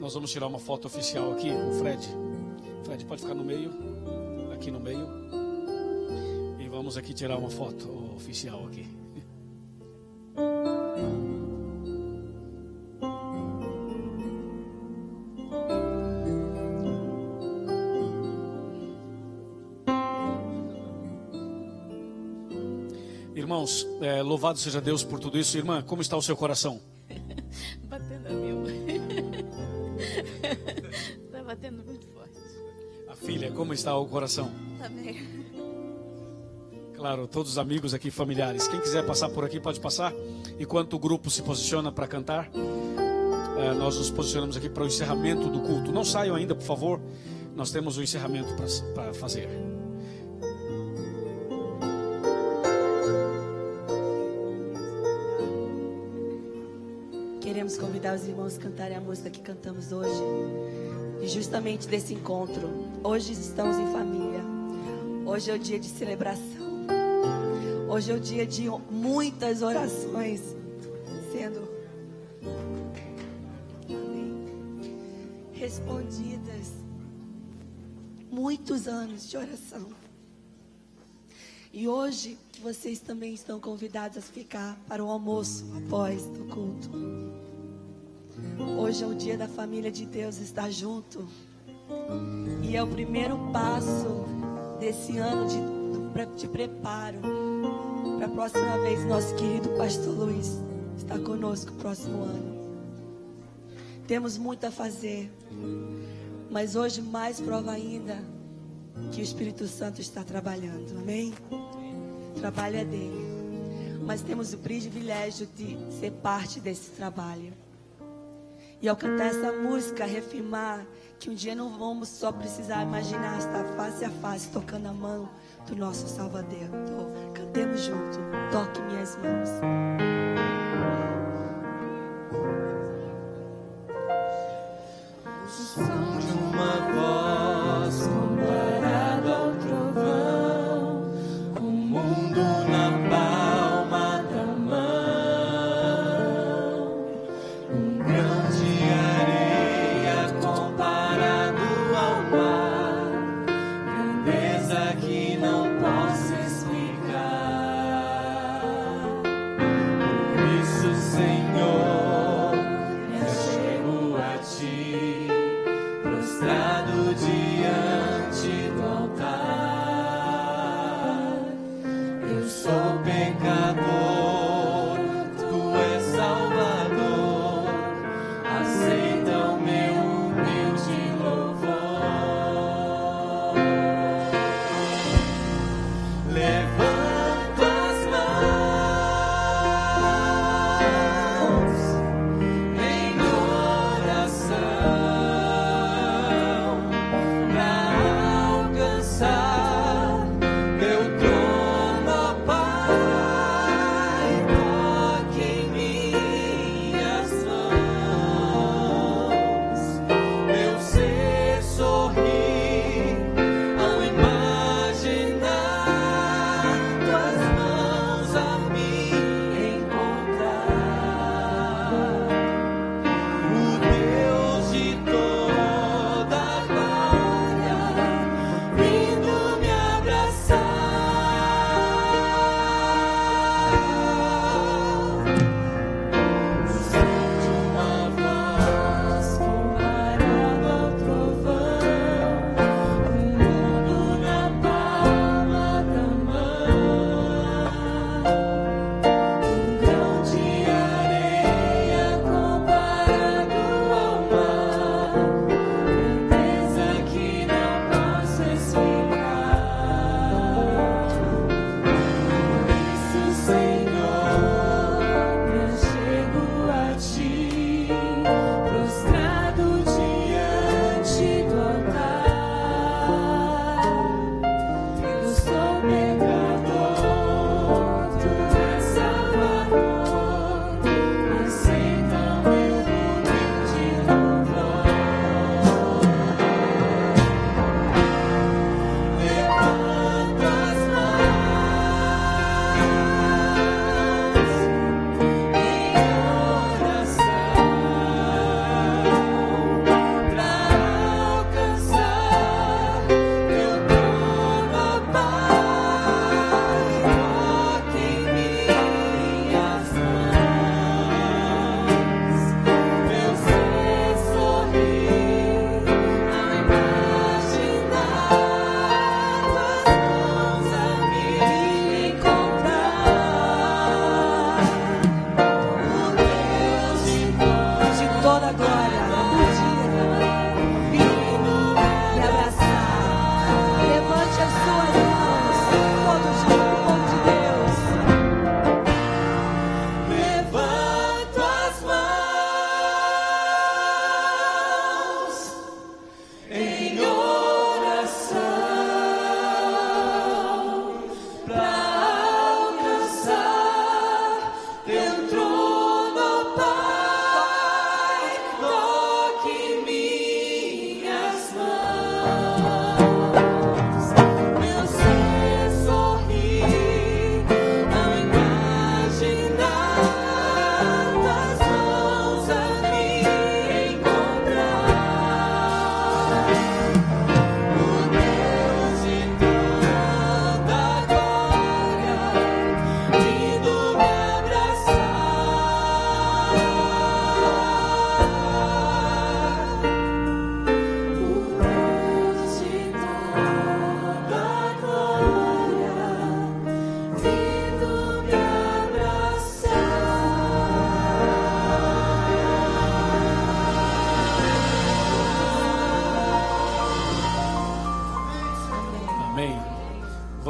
Nós vamos tirar uma foto oficial aqui, o Fred. Fred, pode ficar no meio, aqui no meio. E vamos aqui tirar uma foto oficial aqui. Irmãos, louvado seja Deus por tudo isso. Irmã, como está o seu coração? Batendo a mil. Tá batendo muito forte. A filha, como está o coração? Também. Claro, todos os amigos aqui, familiares. Quem quiser passar por aqui, pode passar. Enquanto o grupo se posiciona para cantar, nós nos posicionamos aqui para o encerramento do culto. Não saiam ainda, por favor. Nós temos o encerramento para fazer. Queremos convidar os irmãos a cantarem a música que cantamos hoje. E justamente desse encontro. Hoje estamos em família. Hoje é o dia de celebração. Hoje é o dia de muitas orações sendo respondidas. Muitos anos de oração. E hoje vocês também estão convidados a ficar para o almoço após o culto. Hoje é o dia da família de Deus estar junto. E é o primeiro passo desse ano de preparo para a próxima vez nosso querido pastor Luiz estar conosco no próximo ano. Temos muito a fazer, mas hoje mais prova ainda que o Espírito Santo está trabalhando, amém? O trabalho é dele, mas temos o privilégio de ser parte desse trabalho. E ao cantar essa música, reafirmar que um dia não vamos só precisar imaginar estar face a face, tocando a mão do nosso Salvador. Cantemos junto, toque minhas mãos. O som de uma voz comparado ao trovão, o mundo na palma da mão, um grão de areia comparado ao mar, grandeza que não posso explicar. Por isso, Senhor, eu chego a Ti, prostrado diante do altar. Eu sou pecador, Tu és Salvador, aceita o meu humilde louvor. Levanto as mãos em oração pra alcançar Teu trono, ó Pai.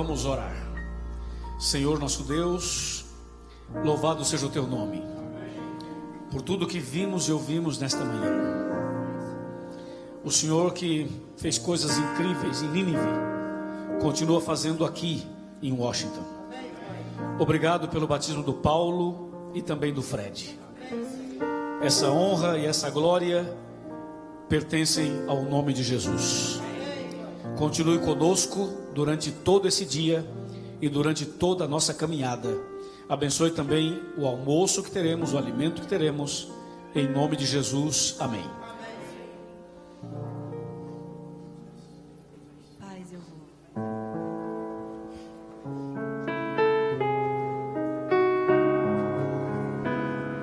Vamos orar. Senhor nosso Deus, louvado seja o teu nome, por tudo que vimos e ouvimos nesta manhã. O Senhor que fez coisas incríveis em Nínive, continua fazendo aqui em Washington. Obrigado pelo batismo do Paulo e também do Fred. Essa honra e essa glória pertencem ao nome de Jesus. Continue conosco durante todo esse dia e durante toda a nossa caminhada. Abençoe também o almoço que teremos, o alimento que teremos, em nome de Jesus, amém. Paz, eu vou.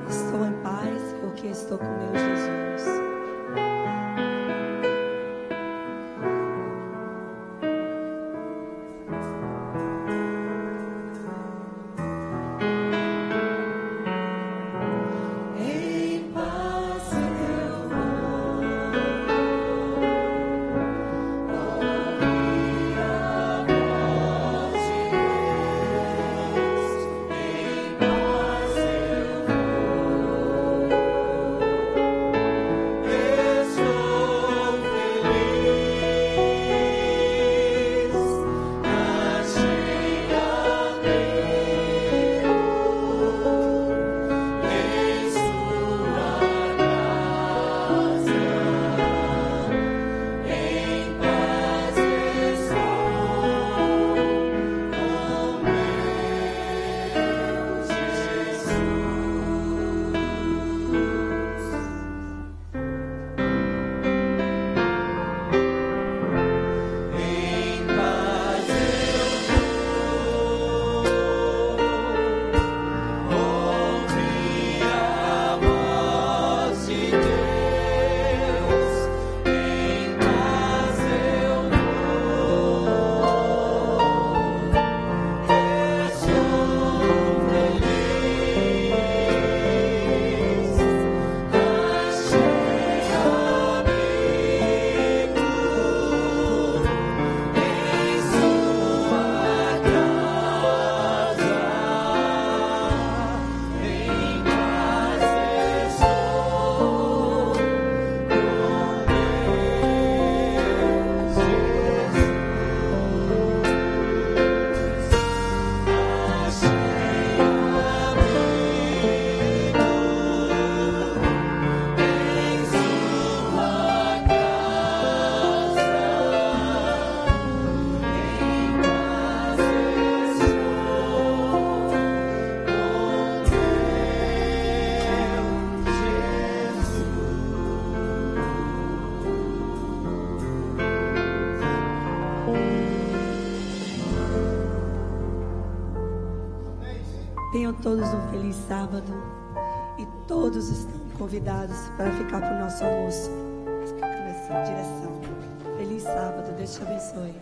Estou em paz porque estou com meu Jesus. Tenham todos um feliz sábado e todos estão convidados para ficar para o nosso almoço nessa direção. Feliz sábado, Deus te abençoe.